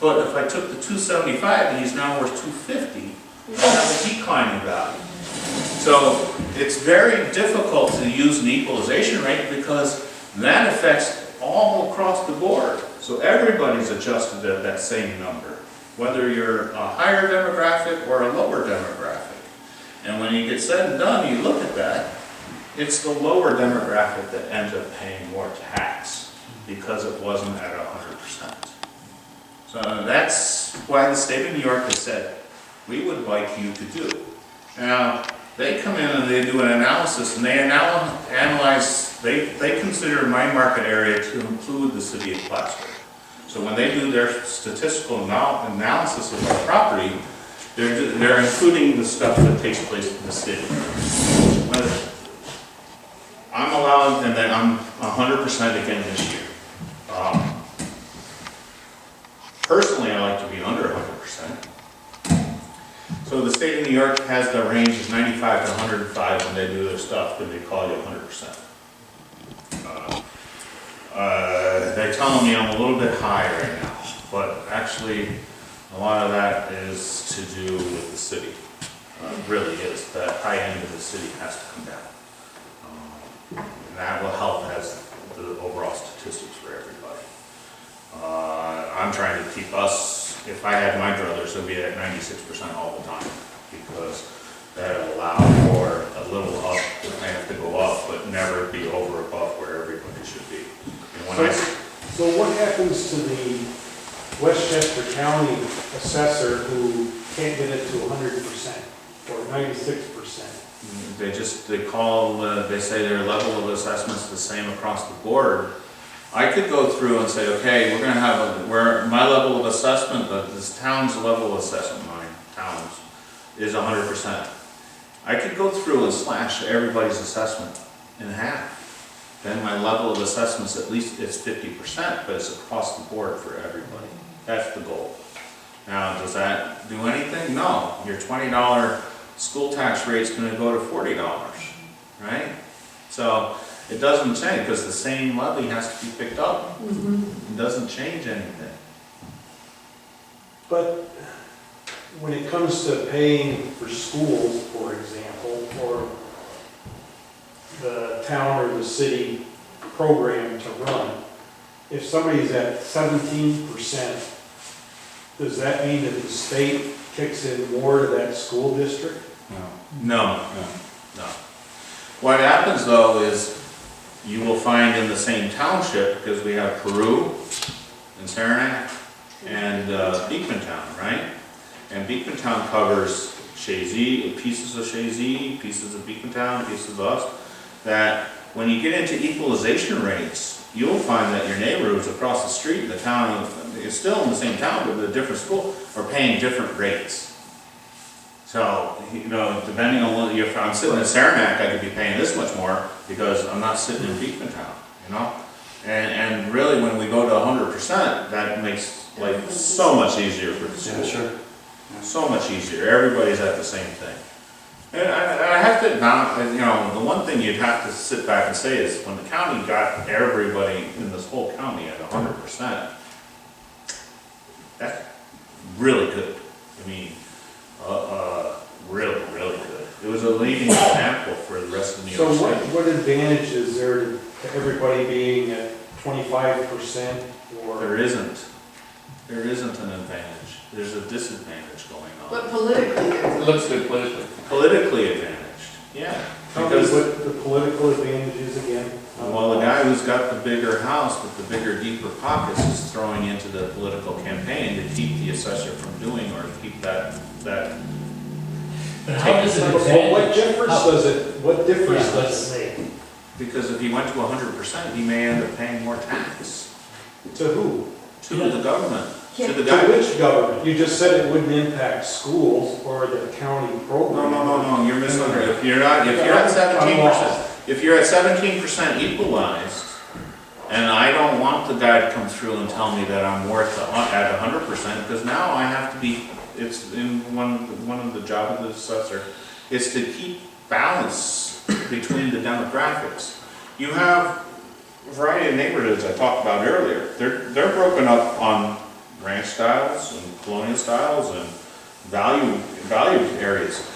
But if I took the 275 and he's now worth 250, I have a declining value. So it's very difficult to use an equalization rate because that affects all across the board. So everybody's adjusted at that same number, whether you're a higher demographic or a lower demographic. And when you get said and done, you look at that, it's the lower demographic that ends up paying more tax because it wasn't at 100%. So that's why the state of New York has said, we would like you to do. Now, they come in and they do an analysis and they analyze, they consider my market area to include the city of Plattsburgh. So when they do their statistical analysis of our property, they're including the stuff that takes place in the city. I'm allowed, and then I'm 100% again this year. Personally, I like to be under 100%. So the state of New York has the range of 95 to 105 when they do their stuff, then they call you 100%. They're telling me I'm a little bit high right now, but actually a lot of that is to do with the city. It really is. The high end of the city has to come down. And that will help as the overall statistics for everybody. I'm trying to keep us, if I had my druthers, it would be at 96% all the time, because that'll allow for a little up, I have to go up, but never be over above where everybody should be. And when So what happens to the Westchester County assessor who can't get it to 100% or 96%? they say their level of assessment's the same across the board. I could go through and say, okay, we're gonna have my level of assessment, but this town's level of assessment, is 100%. I could go through and slash everybody's assessment in half. Then my level of assessment's at least, it's 50%, but it's across the board for everybody. That's the goal. Now, does that do anything? No. Your $20 school tax rate's gonna go to $40, right? So, it doesn't change, because the same levy has to be picked up. It doesn't change anything. But when it comes to paying for schools, for example, or the town or the city program to run, if somebody's at 17%, does that mean that the state kicks in more to that school district? No. What happens though is, you will find in the same township, because we have Peru and Saranac and Beekmantown, right? And Beekmantown covers Shazy, pieces of Shazy, pieces of Beekmantown, pieces of us, that when you get into equalization rates, you'll find that your neighborhoods across the street, the town, is still in the same town, but the different school, are paying different rates. So, depending on what, if I'm sitting in Saranac, I could be paying this much more. anymore because I'm not sitting in Beekman Town. And really, when we go to 100%, that makes life so much easier for the school. Sure. So much easier, everybody's at the same thing. And I have to acknowledge, the one thing you'd have to sit back and say is, when the county got everybody in this whole county at 100%, that's really good. I mean, really, really good. It was a leading example for the rest of New So York State. what advantage is there to everybody being at 25% or? There isn't an advantage. There's a disadvantage going on. But politically, It looks good politically. Politically advantaged, yeah. Tell me Because, what the political advantage is again. well, the guy who's got the bigger house with the bigger, deeper pockets is throwing into the political campaign to keep the assessor from doing, or to keep that. But how does it But what advantage? difference does it make? Because if he went to 100%, he may end up paying more tax To who? to the government, to the To guy. which government? You just said it wouldn't impact schools or the county program. No, you're misunderstanding. If you're at 17%, if you're at 17% equalized, and I don't want the guy to come through and tell me that I'm worth at 100%, because now I have to be, it's in one of the job of the assessor, is to keep balance between the demographics. You have a variety of neighborhoods I talked about earlier. They're broken up on ranch styles and colonial styles and value areas.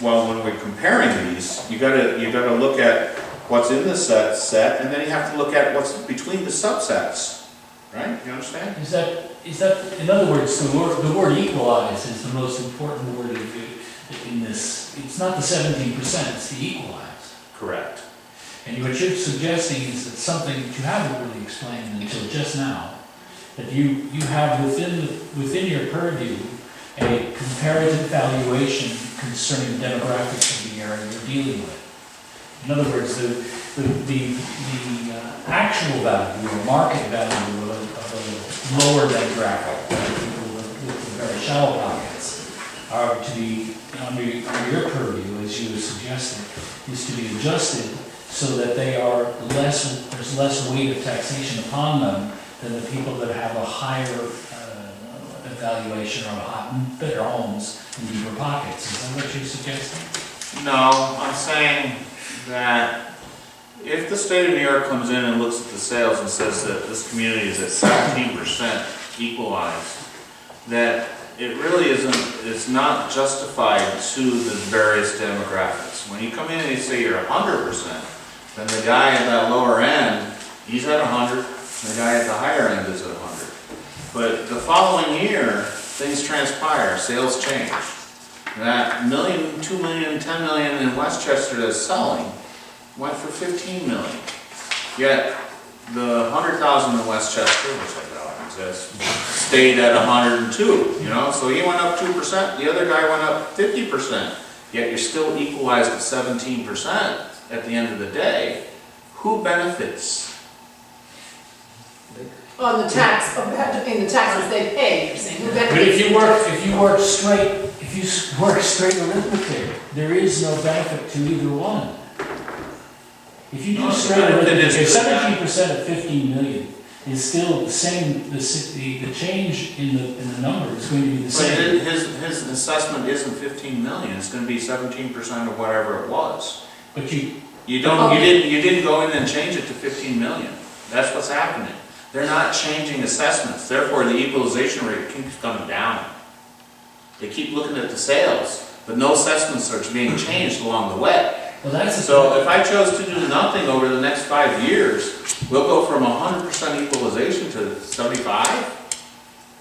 Well, when we're comparing these, you gotta look at what's in the set, and then you have to look at what's between the subsets, right? You understand? Is that, in other words, the word equalize is the most important word in this. It's not the 17%, it's the equalize. Correct. And what you're suggesting is that something that you haven't really explained until just now, that you have within your purview a comparative valuation concerning the demographics of the area you're dealing with. In other words, the actual value or market value of a lower demographic, people with very shallow pockets, are to be, under your purview, as you were suggesting, is to be adjusted so that there's less weight of taxation upon them than the people that have a higher valuation or better homes and deeper pockets. Is that what you're suggesting? No, I'm saying that if the state of New York comes in and looks at the sales and says that this community is at 17% equalized, that it really it's not justified to the various demographics. When you come in and you say you're 100%, then the guy at that lower end, he's at 100, the guy at the higher end is at 100. But the following year, things transpire, sales change. That $1 million, $2 million, $10 million in Westchester that's selling went for $15 million. Yet the 100,000 in Westchester, which I doubt exists, stayed at 102. So he went up 2%. The other guy went up 50%. Yet you're still equalized at 17% at the end of the day. Who benefits? on the tax, in the taxes they pay, you're saying, who But benefits? if you work straight arithmetic, there is no benefit to either one. If you do No, straight the benefit arithmetic, is if that- 17% of 15 million is still the same, the change in the number is going to be the But same. his assessment isn't 15 million, it's gonna be 17% of whatever it was. But you, You didn't go in and change it to 15 million. That's what's happening. They're not changing assessments, therefore the equalization rate keeps coming down. They keep looking at the sales, but no assessments are being changed along the way. well, that's. So if I chose to do nothing over the next 5 years, we'll go from 100% equalization to 75.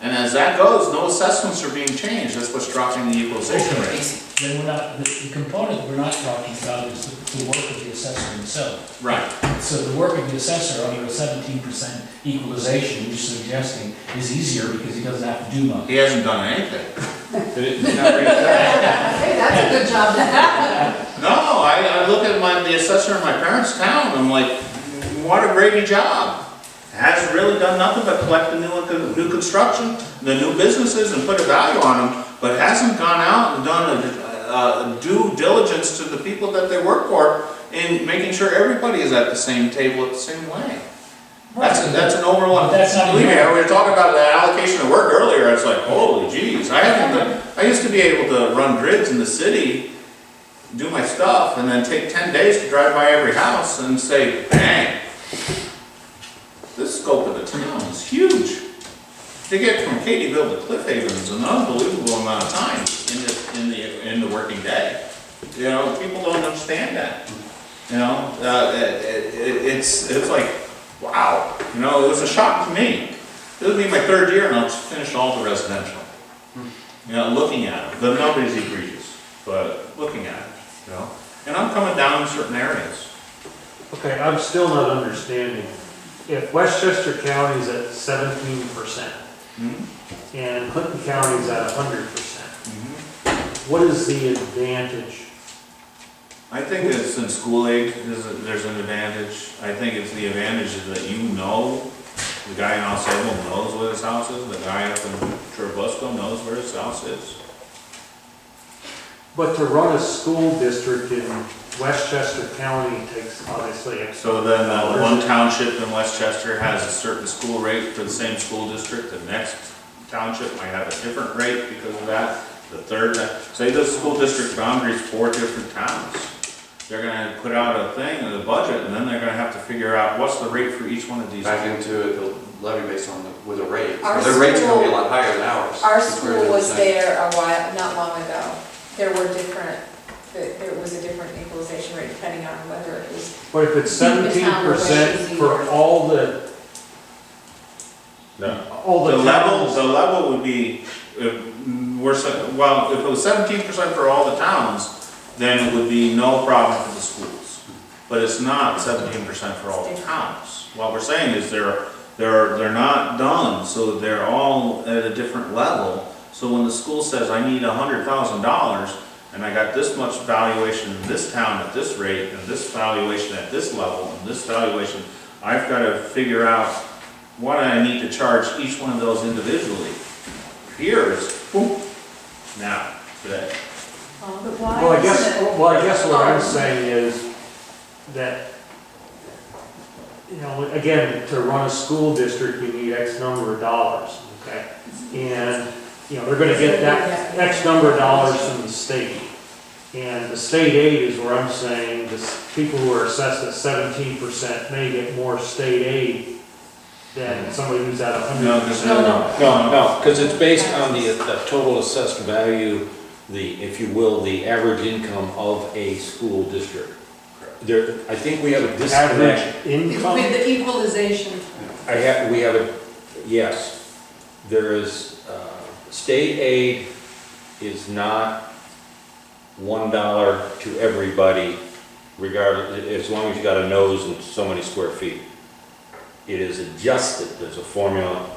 And as that goes, no assessments are being changed, that's what's dropping the equalization Okay. rate. Then we're not, the component we're not talking about is the work of the assessor himself. Right. So the work of the assessor under a 17% equalization, you're suggesting, is easier because he doesn't have to do much. He hasn't done anything. Hey, that's a good job to have. No, I look at the assessor in my parents' town, and I'm like, what a great job. Hasn't really done nothing but collect the new construction, the new businesses, and put a value on them, but hasn't gone out and done a due diligence to the people that they work for and making sure everybody is at the same table at the same way. That's an overall. That's not Believe me, even- we were talking about the allocation of work earlier, it's like, holy jeez, I used to be able to run grids in the city, do my stuff, and then take 10 days to drive by every house and say, bang, this scope of the town is huge. To get from Katyville to Cliff Haven is an unbelievable amount of time in the working day. You know, people don't understand that. You know, it's like, wow, you know, it was a shock to me. This will be my 3rd year and I'll just finish all the residential. You know, looking at it, the numbers egregious, but looking at it, you know. And I'm coming down in certain areas. Okay, I'm still not understanding. If Westchester County's at 17% Mhm. and Clinton County's at 100%, Mhm. what is the advantage? I think it's in school aid, there's an advantage. I think it's the advantage is that you know, the guy in Osceola knows where his house is, the guy up in Churubusco knows where his house is. But to run a school district in Westchester County takes obviously So then one township in Westchester has a certain school rate for the same school district, the next township might have a different rate because of that. The third, say the school district boundaries 4 different towns. They're gonna put out a thing, a budget, and then they're gonna have to figure out what's the rate for each one of these. Back into it, the levy based on with a rate. So Our their rate's gonna be a school- lot higher than ours. Our since we're school in was the- there a while, not long ago. There were different, there was a different equalization rate depending on whether it was, But if it's 17% for all the, No. all the The towns. level would be, if if it was 17% for all the towns, then it would be no problem for the schools. But it's not 17% for all the towns. What we're saying is they're not done, so they're all at a different level. So when the school says, I need $100,000, and I got this much valuation in this town at this rate, and this valuation at this level, and this valuation, I've got to figure out what I need to charge each one of those individually. Here is, boom, now, today. Well, I guess what I'm saying is that, you know, again, to run a school district, you need X number of dollars, okay? And, you know, they're gonna get that X number of dollars from the state. And the state aid is where I'm saying, the people who are assessed at 17% may get more state aid than somebody who's at 100%. No, because it's based on the total assessed value, if you will, the average income of a school district. There, I think we have a disconnect. Average income? With the equalization. We have a, yes, there is, state aid is not $1 to everybody, regardless, as long as you got a nose and so many square feet. It is adjusted, there's a formula.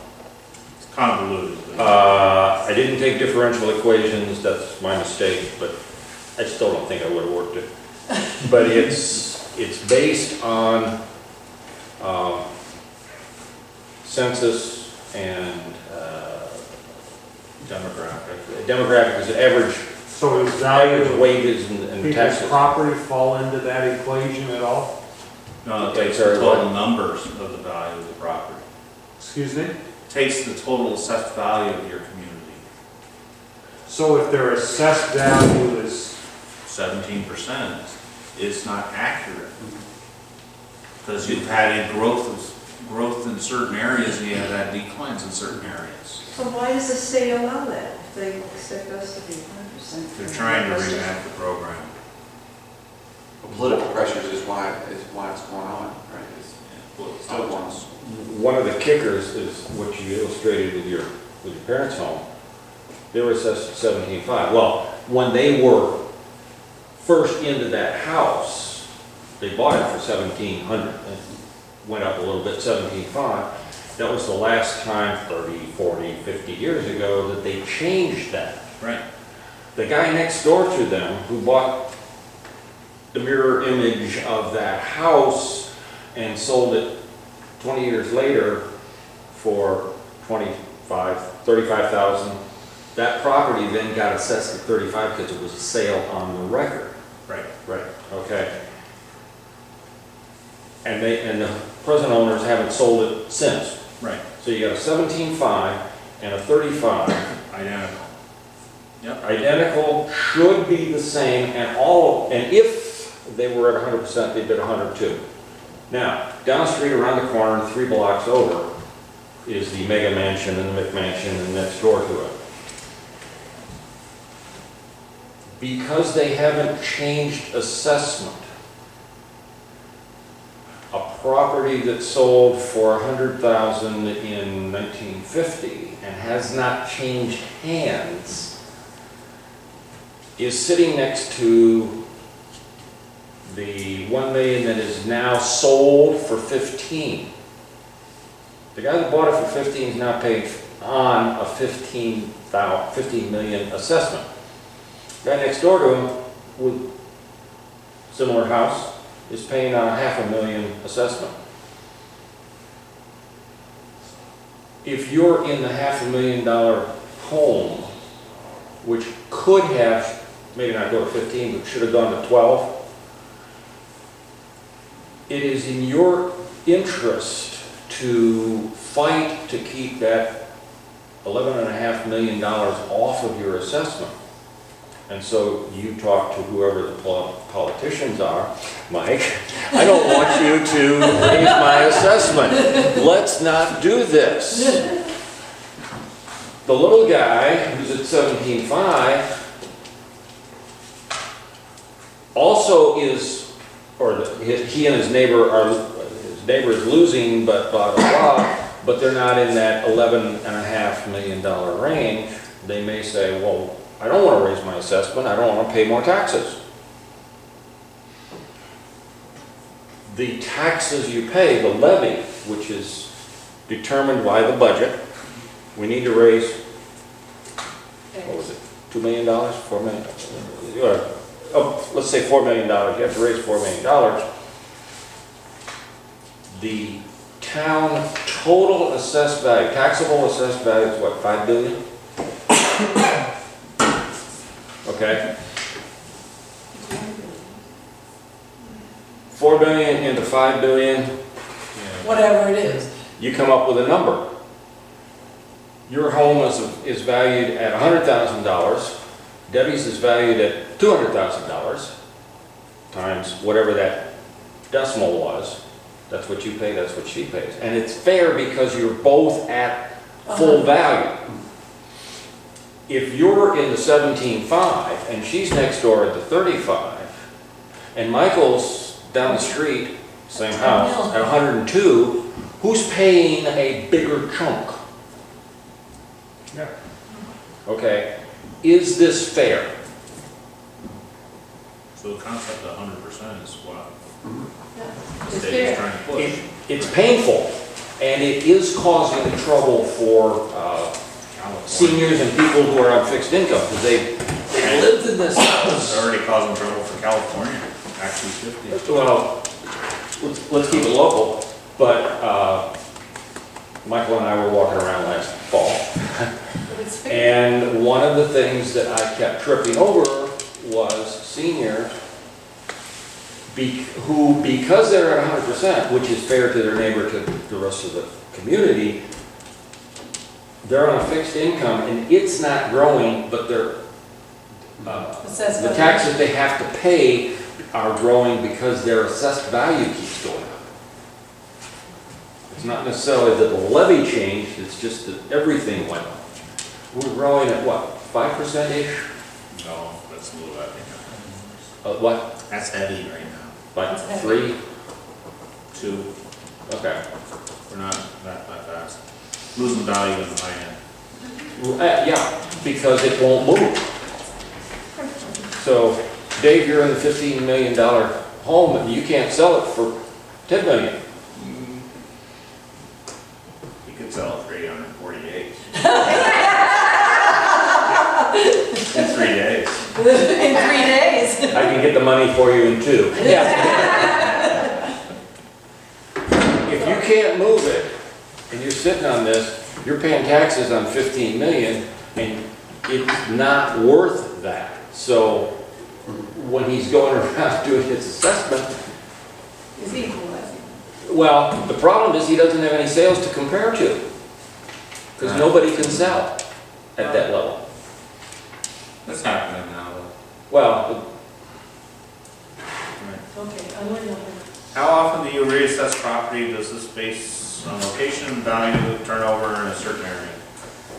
It's convoluted. I didn't take differential equations, that's my mistake, but I still don't think I would have worked it. But it's based on census and demographic is average So does value of wages and people's taxes. property fall into that equation at all? No, it Okay, takes sorry, the total what? numbers of the value of the property. Excuse me? Takes the total assessed value of your community. So if their assessed value is, 17% is not accurate. Because you've had a growth in certain areas and you have had declines in certain areas. So why does the state allow that if they expect us to be 100%? They're trying to revamp the program. Political pressures is why it's going on, right? It's still going on. One of the kickers is what you illustrated with your parents' home. They were assessed at 17.5. Well, when they were first into that house, they bought it for 1,700. It went up a little bit, 17.5. That was the last time, 30, 40, 50 years ago, that they changed that. Right. The guy next door to them, who bought the mirror image of that house and sold it 20 years later for 35,000, that property then got assessed at 35 because it was a sale on the record. Right. Right. Okay. and the present owners haven't sold it since. Right, So you got a 17.5 and a 35. identical. Yep. Identical, should be the same, and if they were at 100%, they bid 102. Now, down the street, around the corner, 3 blocks over, is the mega mansion and the McMansion and next door to it. Because they haven't changed assessment, a property that sold for $100,000 in 1950 and has not changed hands is sitting next to the 1 million that is now sold for 15. The guy that bought it for 15 is now paid on a 15 million assessment. Guy next door to him with similar house is paying on a $500,000 assessment. If you're in the $500,000 home, which could have, maybe not go to 15, but should have gone to 12, it is in your interest to fight to keep that $11.5 million off of your assessment. And so you talk to whoever the politicians are, Mike, I don't want you to raise my assessment. Let's not do this. The little guy who's at 17.5 also is, he and his neighbor is losing, but blah, blah, blah, but they're not in that $11.5 million range. They may say, well, I don't want to raise my assessment, I don't want to pay more taxes. The taxes you pay, the levy, which is determined by the budget, we need to raise, what was it, $2 million, $4 million? Let's say $4 million, you have to raise $4 million. The town total assessed value, taxable assessed value is what, $5 billion? Okay. 4 billion into 5 billion, Whatever it is. you come up with a number. Your home is valued at $100,000. Debbie's is valued at $200,000 times whatever that decimal was. That's what you pay, that's what she pays. And it's fair because you're both at full value. If you're in the 17.5 and she's next door at the 35, and Michael's down the street, same house, at 102, who's paying a bigger chunk? Yeah. Okay, is this fair? So the concept of 100% is what the It's state is fair. trying to push. It's painful, and it is causing trouble for California. seniors and people who are on fixed income, because they lived in this It's house. already causing trouble for California, actually 50. Well, let's keep it local, but Michael and I were walking around last fall, But it's fair. and one of the things that I kept tripping over was seniors who, because they're at 100%, which is fair to their neighbor, to the rest of the community, they're on a fixed income and it's not growing, but they're, Assessed the value. taxes they have to pay are growing because their assessed value keeps going up. It's not necessarily that the levy changed, it's just that everything went up. We're growing at what, 5%-ish? No, that's a little heavy. What, That's heavy right now. like That's 3? 2, Okay. we're not that fast. Losing value in the high end. Yeah, because it won't move. So, Dave, you're in the $15 million home and you can't sell it for $10 million. You could sell it for 848 in 3 days. In 3 days. I can get the money for you in 2. Yeah. If you can't move it and you're sitting on this, you're paying taxes on 15 million and it's not worth that. So when he's going around doing his assessment, It's equalizing. Well, the problem is he doesn't have any sales to compare to. Because nobody can sell at that level. That's happening now, though. Well, Okay, I learned nothing. How often do you reassess property? Does this base on location, value, turnover in a certain area?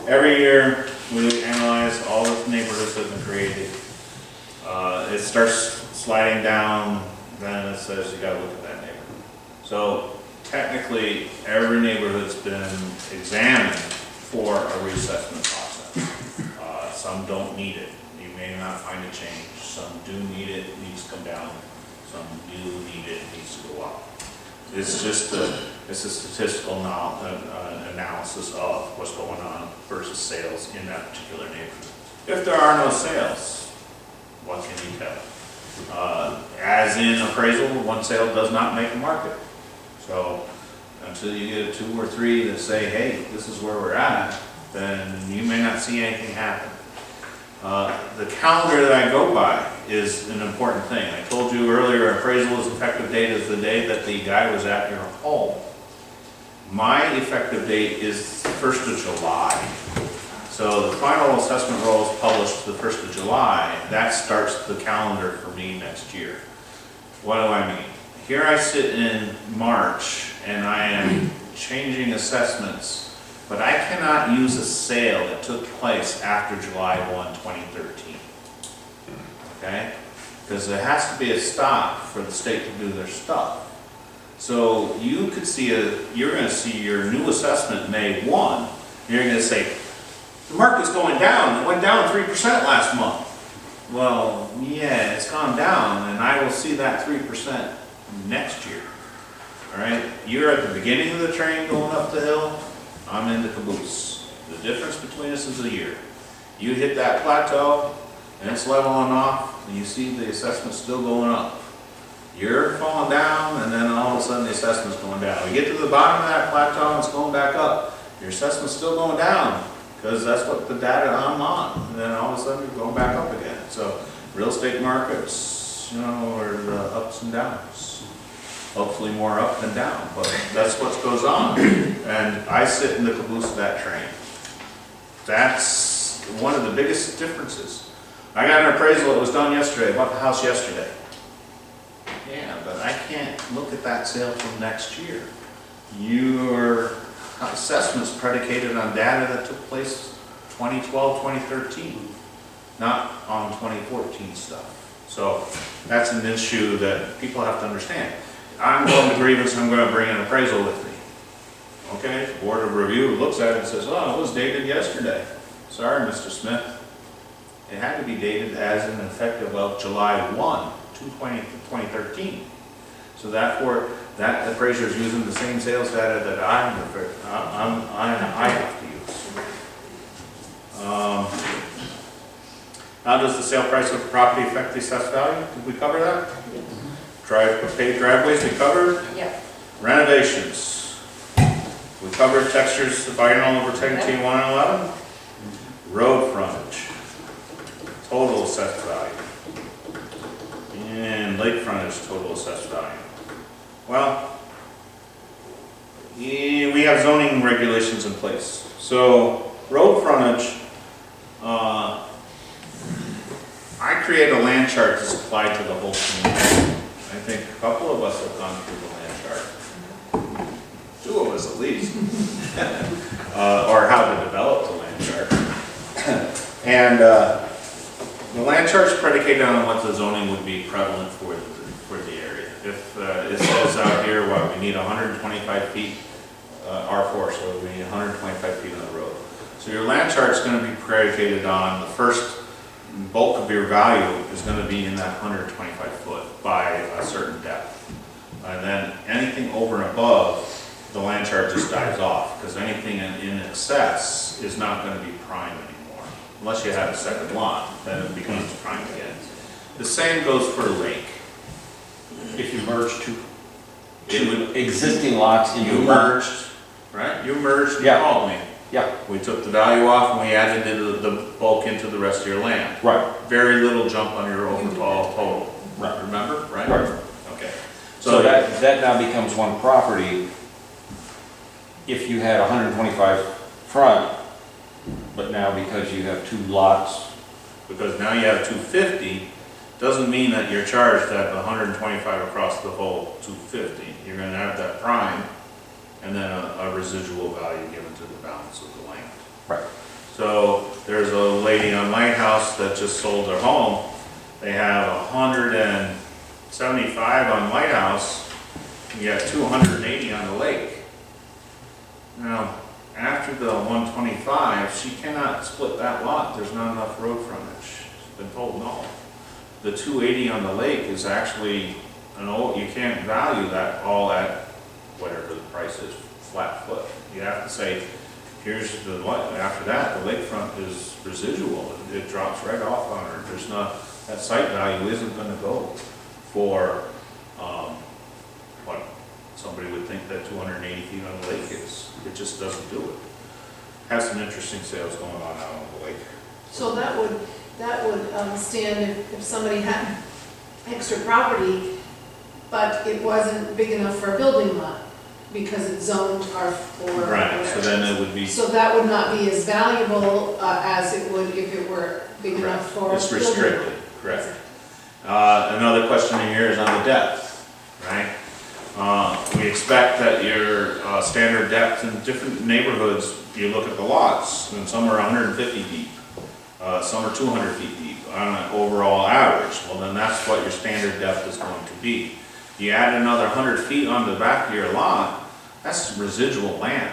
Every year, we analyze all the neighborhoods that have been created. It starts sliding down, then it says you gotta look at that neighborhood. So technically, every neighborhood's been examined for a reassessment process. Some don't need it. You may not find a change. Some do need it, it needs to come down. Some do need it, it needs to go up. It's just a statistical analysis of what's going on versus sales in that particular neighborhood. If there are no sales, what can you tell? As in appraisal, one sale does not make a market. So until you get 2 or 3 that say, hey, this is where we're at, then you may not see anything happen. The calendar that I go by is an important thing. I told you earlier, appraisal's effective date is the day that the guy was at your home. My effective date is 1st of July. So the final assessment roll is published the 1st of July. That starts the calendar for me next year. What do I mean? Here I sit in March and I am changing assessments, but I cannot use a sale that took place after July 1, 2013. Okay? Because there has to be a stop for the state to do their stuff. So you could see you're going to see your new assessment May 1. You're going to say, the market's going down. It went down 3% last month. Well, yeah, it's gone down, and I will see that 3% next year. All right? You're at the beginning of the train going up the hill. I'm in the caboose. The difference between us is a year. You hit that plateau, and it's leveling off, and you see the assessment still going up. You're falling down, and then all of a sudden the assessment's going down. We get to the bottom of that plateau, and it's going back up. Your assessment's still going down, because that's what the data I'm on. And then all of a sudden you're going back up again. So real estate markets, you know, are the ups and downs. Hopefully more up than down, but that's what goes on. And I sit in the caboose of that train. That's one of the biggest differences. I got an appraisal that was done yesterday. I bought the house yesterday. Yeah, but I can't look at that sale till next year. Your assessment's predicated on data that took place 2012, 2013, not on 2014 stuff. So that's an issue that people have to understand. I'm going to grievance, I'm going to bring an appraisal with me. Okay, the Board of Review looks at it and says, oh, it was dated yesterday. Sorry, Mr. Smith. It had to be dated as an effective of July 1, 2013. So therefore, that appraiser is using the same sales data that I have to use. How does the sale price of the property affect the assessed value? Did we cover that? Paved driveways, we covered. Yep. Renovations. We covered textures, diagonal over 10, 1 and 11. Road frontage. Total assessed value. And lake frontage, total assessed value. Well, we have zoning regulations in place. So, road frontage, I create a land chart that's applied to the whole community. I think a couple of us have gone through the land chart. 2 of us at least. Or how to develop the land chart. And the land chart's predicated on what the zoning would be prevalent for the area. If it says out here, well, we need 125 feet R4, so we need 125 feet on the road. So your land chart's going to be predicated on the first bulk of your value is going to be in that 125 foot by a certain depth. And then anything over and above, the land chart just dies off, because anything in excess is not going to be prime anymore. Unless you have a second lot, then it becomes prime again. The same goes for lake. if you merge two It would, existing lots into you one. merged, right? You merged, you Yeah. called me. Yeah, We took the value off and we added the bulk into the rest of your land. right, Very little jump on your overall total. Right. Remember, right? Right. Okay. So that now becomes one property. If you had 125 front, but now because you have 2 lots, Because now you have 250, doesn't mean that you're charged at 125 across the whole 250. You're gonna have that prime, and then a residual value given to the balance of the land. right, So there's a lady on Lighthouse that just sold their home. They have 175 on Lighthouse, and you got 280 on the lake. Now, after the 125, she cannot split that lot, there's not enough road frontage. She's been told no. The 280 on the lake is actually you can't value that all at whatever the price is, flat foot. You have to say, here's the, after that, the lakefront is residual, it drops right off on her. There's not, that site value isn't gonna go for, what somebody would think that 280 feet on the lake is. It just doesn't do it. Has some interesting sales going on out on the lake. So that would stand if somebody had extra property, but it wasn't big enough for a building lot, because it's zoned R4. Right, so then it would be, So that would not be as valuable as it would if it were big enough for a it's building. restricted, correct. Another question in here is on the depth, right? We expect that your standard depth in different neighborhoods, you look at the lots, and some are 150 deep, some are 200 feet deep on an overall average. Well, then that's what your standard depth is going to be. You add another 100 feet on the back of your lot, that's residual land.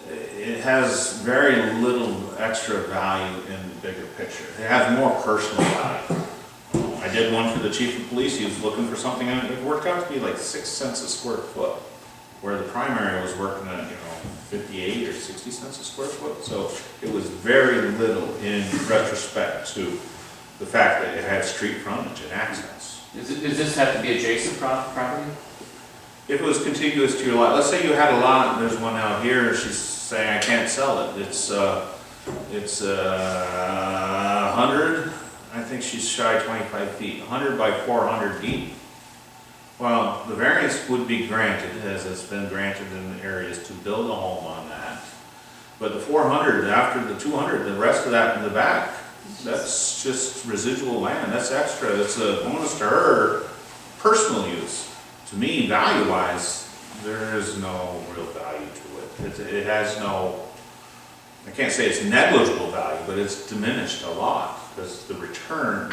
It has very little extra value in the bigger picture. It has more personal value. I did one for the chief of police. He was looking for something, and it worked out to be like 6 cents a square foot, where the primary was working at 58 or 60 cents a square foot. So it was very little in retrospect to the fact that it had street frontage and access. Does this have to be adjacent property? If it was contiguous to your lot, let's say you had a lot, and there's one out here, she's saying I can't sell it. It's 100. I think she's shy 25 feet, 100 by 400 deep. Well, the variance would be granted, as it's been granted in areas to build a home on that. But the 400, after the 200, the rest of that in the back, that's just residual land, that's extra. It's a bonus to her personal use. To me, value-wise, there is no real value to it. It has no, I can't say it's negligible value, but it's diminished a lot. Because the return,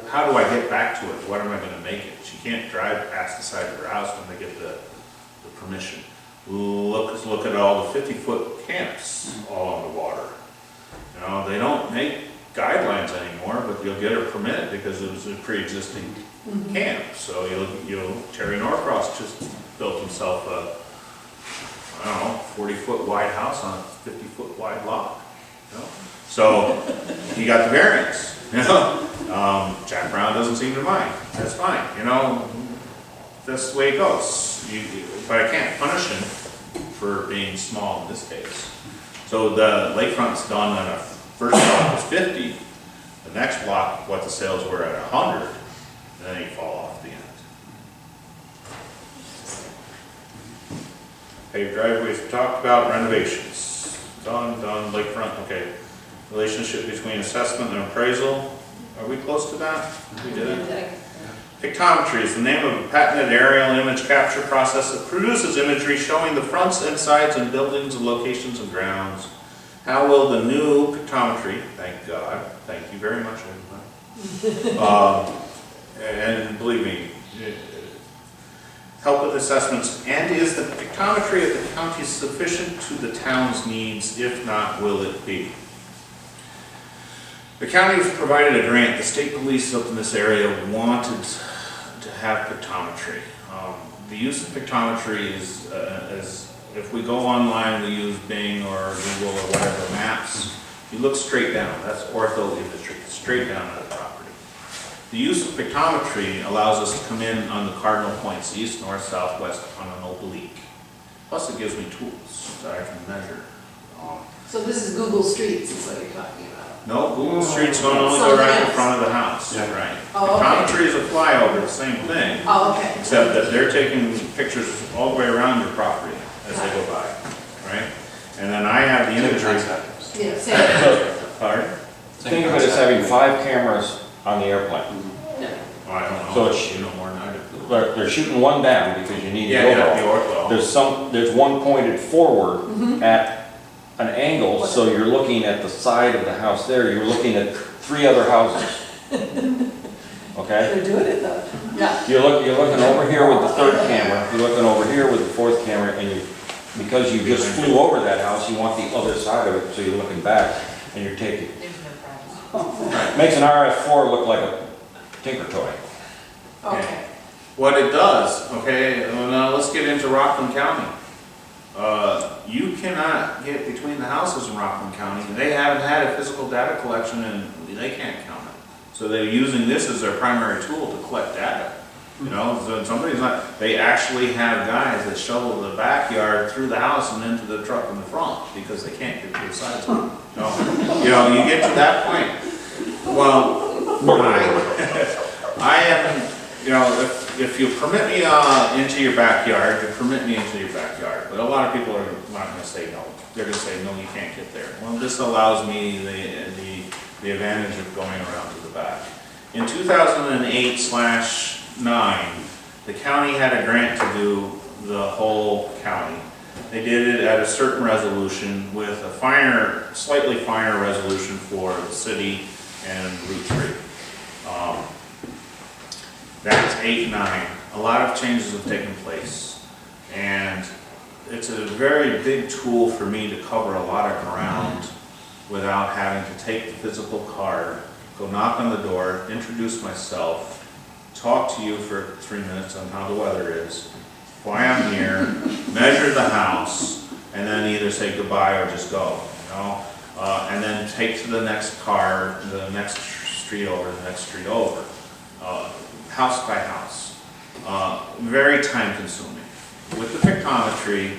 how do I get back to it? What am I going to make it? She can't drive past the side of her house when they get the permission. Look at all the 50-foot camps all on the water. They don't make guidelines anymore, but you'll get a permit because it was a pre-existing camp. So Terry Norcross just built himself a, 40-foot wide house on a 50-foot wide lot. So he got the variance. Jack Brown doesn't seem to mind. That's fine. That's the way it goes. But I can't punish him for being small in this case. So the lakefront's done on a first block was 50. The next block, what the sales were at 100. Then you fall off the end. Paved driveways, we talked about. Renovations. Done, lakefront, okay. Relationship between assessment and appraisal. Are we close to that? We did it. Pictometry is the name of a patented aerial image capture process that produces imagery showing the fronts and sides and buildings and locations and grounds. How will the new pictometry, thank God, thank you very much, everybody, and believe me, help with assessments, and is the pictometry of the county sufficient to the town's needs? If not, will it be? The county has provided a grant. The state police up in this area wanted to have pictometry. The use of pictometry is, if we go online, we use Bing or Google or whatever, maps, you look straight down. That's ortho imagery, straight down at a property. The use of pictometry allows us to come in on the cardinal points, east, north, south, west, on an oblique. Plus it gives me tools so I can measure. So this is Google Streets is what you're talking about? No, Google Street's gonna only go right in front of the house, Yeah. right? Oh, The okay. common tree is a flyover, the same thing, Oh, okay. except that they're taking pictures all the way around your property as they go by, right? And then I have the imagery. Yeah, same. Pardon? Think of it as having 5 cameras on the airplane. Oh, I don't know. So it's- You know more than I do. They're shooting one down because you need the Yeah, yeah, the overall. ortho. There's one pointed forward at an angle, so you're looking at the side of the house there, you're looking at 3 other houses. Okay? They're doing it though. Yeah. You're looking over here with the 3rd camera, you're looking over here with the 4th camera, and because you just flew over that house, you want the other side of it, so you're looking back and you're taking. Makes an RF4 look like a tinker toy. Okay. What it does, okay, well, now let's get into Rockland County. You cannot get between the houses in Rockland County. They haven't had a physical data collection and they can't count it. So they're using this as their primary tool to collect data. You know, so somebody's not, they actually have guys that shovel the backyard through the house and into the truck in the front because they can't get to the sides of it. No, you know, you get to that point. Well, I am, you know, if you permit me into your backyard, you permit me into your backyard. But a lot of people are not gonna say no. They're gonna say, no, you can't get there. Well, this allows me the advantage of going around to the back. In 2008/9, the county had a grant to do the whole county. They did it at a certain resolution with a finer, slightly finer resolution for the city and Route 3. That's 8/9. A lot of changes have taken place. And it's a very big tool for me to cover a lot of ground without having to take the physical card, go knock on the door, introduce myself, talk to you for 3 minutes on how the weather is, why I'm here, measure the house, and then either say goodbye or just go, you know? And then take to the next car, the next street over, the next street over, house by house. Very time consuming. With the pictometry,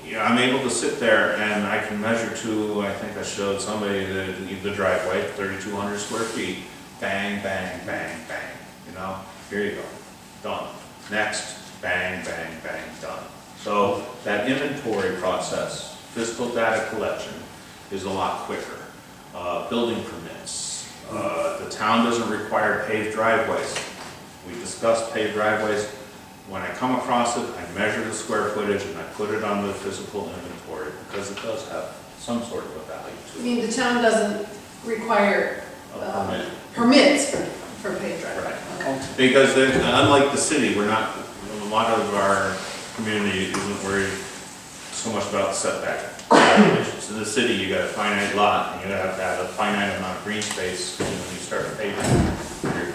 yeah, I'm able to sit there and I can measure to, I think I showed somebody the driveway, 3,200 square feet, bang, bang, bang, bang, you know, here you go, done. Next, bang, bang, bang, done. So that inventory process, physical data collection is a lot quicker. Building permits, the town doesn't require paved driveways. We discussed paved driveways. When I come across it, I measure the square footage and I put it on the physical inventory because it does have some sort of a value I to it. mean, the town doesn't require A permit. permits for paid driving. Right. Okay. Because unlike the city, we're not, a lot of our community isn't worried so much about setback regulations. In the city, you got a finite lot and you have to have a finite amount of green space. And when you start paving,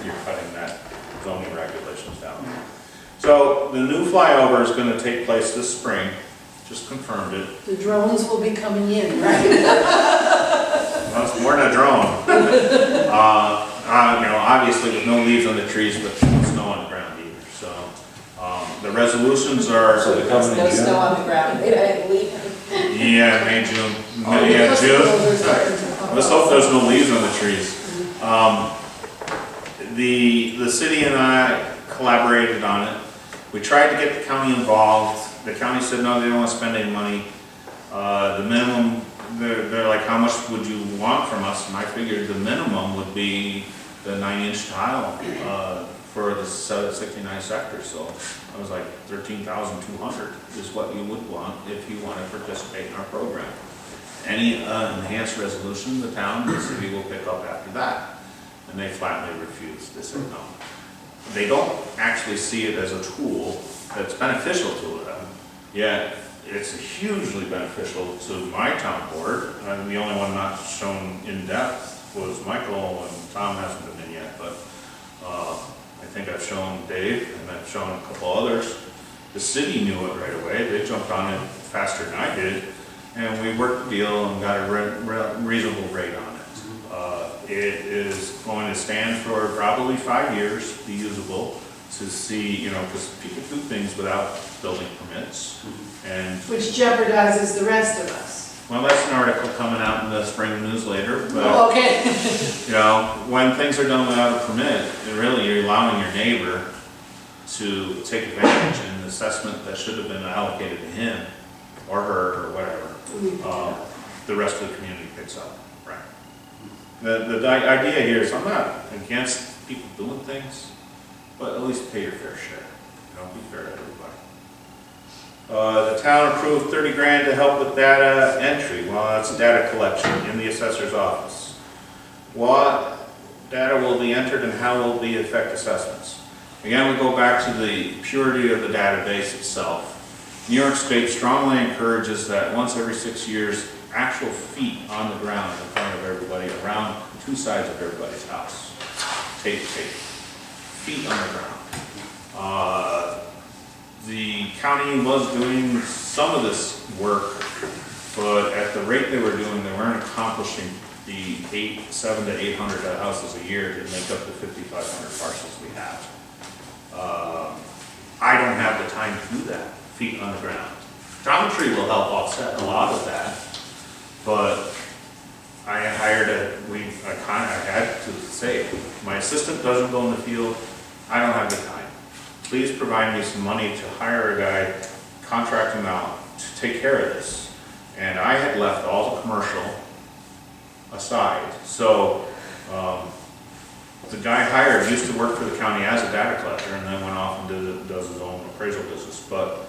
you're cutting that zoning regulations down. So the new flyover is going to take place this spring, just confirmed it. The drones will be coming in, right? Well, it's more than a drone. You know, obviously with no leaves on the trees, but no snow on the ground either. So the resolutions are, So they're coming in June? on the ground, they didn't leave. yeah, May, June. Oh, Yeah, because June. the builders are- Let's hope there's no leaves on the trees. The city and I collaborated on it. We tried to get the county involved. The county said, no, they don't want to spend any money. The minimum, they're like, how much would you want from us? And I figured the minimum would be the 9-inch tile for the 69 sector. So I was like, 13,200 is what you would want if you want to participate in our program. Any enhanced resolution, the town, the city will pick up after that. And they flatly refused. They said no. They don't actually see it as a tool that's beneficial to them, yet it's hugely beneficial to my town board. I'm the only one not shown in depth was Michael, and Tom hasn't been in yet, but I think I've shown Dave, and I've shown a couple others. The city knew it right away. They jumped on it faster than I did, and we worked the deal and got a reasonable rate on it. It is going to stand for probably 5 years, be usable, to see, you know, because people do things without building permits. And Which jeopardizes the rest of us. Well, that's an article coming out in the spring newsletter, but, Oh, okay. you know, when things are done without a permit, you're allowing your neighbor to take advantage in an assessment that should have been allocated to him or her or whatever. The rest of the community picks up, right? The idea here is I'm not against people doing things, but at least pay your fair share. You know, be fair to everybody. The town approved 30 grand to help with data entry. Well, that's data collection in the assessor's office. What data will be entered and how will it affect assessments? Again, we go back to the purity of the database itself. New York State strongly encourages that once every 6 years, actual feet on the ground in front of everybody, around two sides of everybody's house. Tape. Feet on the ground. The county was doing some of this work, but at the rate they were doing, they weren't accomplishing the 700 to 800 houses a year to make up the 5,500 parcels we have. I don't have the time to do that, feet on the ground. Geometry will help offset a lot of that, but I hired I had to say, my assistant doesn't go in the field, I don't have the time. Please provide me some money to hire a guy, contract him out to take care of this. And I had left all the commercial aside. So the guy hired used to work for the county as a data collector and then went off and does his own appraisal business. But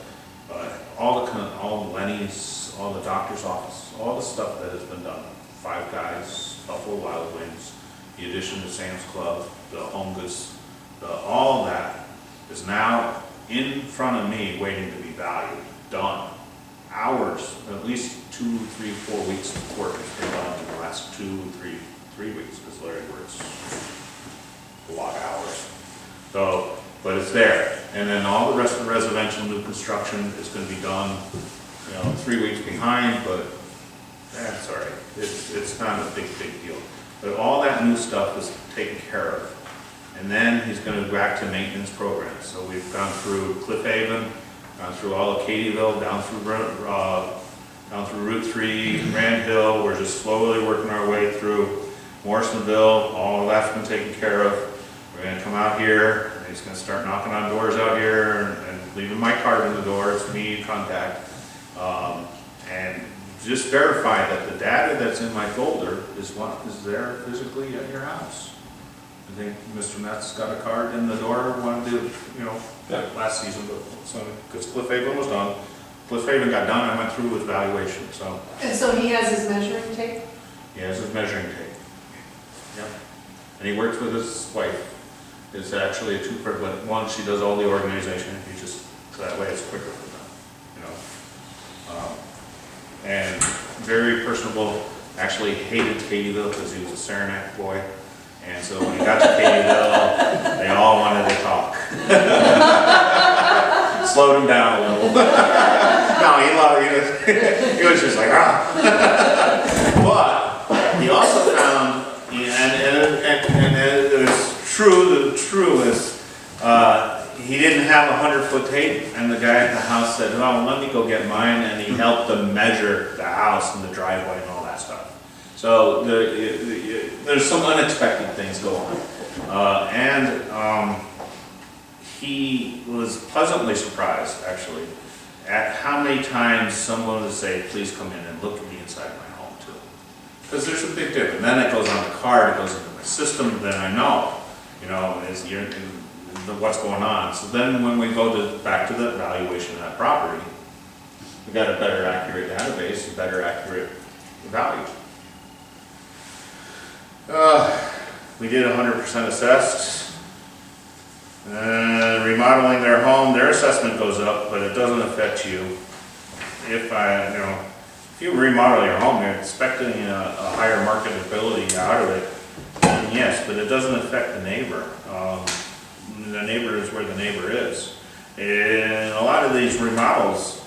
all the Lenny's, all the doctor's office, all the stuff that has been done, Five Guys, Buffalo Wild Wings, the addition to Sam's Club, the Home Goods, all that is now in front of me waiting to be valued, done. Hours, at least 2, 3, 4 weeks of work has been done in the last 2, 3 weeks, because Larry works a lot of hours. So, but it's there. And then all the rest of the residential new construction is going to be done, 3 weeks behind, but that's all right. It's not a big deal. But all that new stuff is taken care of. And then he's going to go back to maintenance programs. So we've gone through Cliff Haven, gone through all of Katyville, down through Route 3, Rand Hill. We're just slowly working our way through Morrisonville. All of that's been taken care of. We're going to come out here, and he's going to start knocking on doors out here and leaving my card in the door. It's me, contact. And just verify that the data that's in my folder is what is there physically at your house. I think Mr. Metz got a card in the door, wanted to, last season, because Cliff Haven was done. Cliff Haven got done, I went through with valuation, so. And so he has his measuring tape? He has his measuring tape. Yep. And he works with his wife. It's actually a two-part, but one, she does all the organization, so that way it's quicker for them, And very personable, actually hated Katyville because he was a Saranac boy. And so when he got to Katyville, they all wanted to talk. Slowed him down a little. No, he loved it. He was just like, But he also found, and it's true, the true is, he didn't have 100-foot tape, and the guy at the house said, oh, let me go get mine, and he helped them measure the house and the driveway and all that stuff. So there's some unexpected things go on. He was pleasantly surprised, actually, at how many times someone would say, please come in and look at me inside my home, too. Because there's a big difference. Then it goes on the card, it goes into my system, then I know, what's going on. So then when we go back to the valuation of that property, we got a better accurate database, a better accurate value. We did 100% assessed. Remodeling their home, their assessment goes up, but it doesn't affect you. If you remodel your home, you're expecting a higher marketability out of it. And yes, but it doesn't affect the neighbor. The neighbor is where the neighbor is. And a lot of these remodels,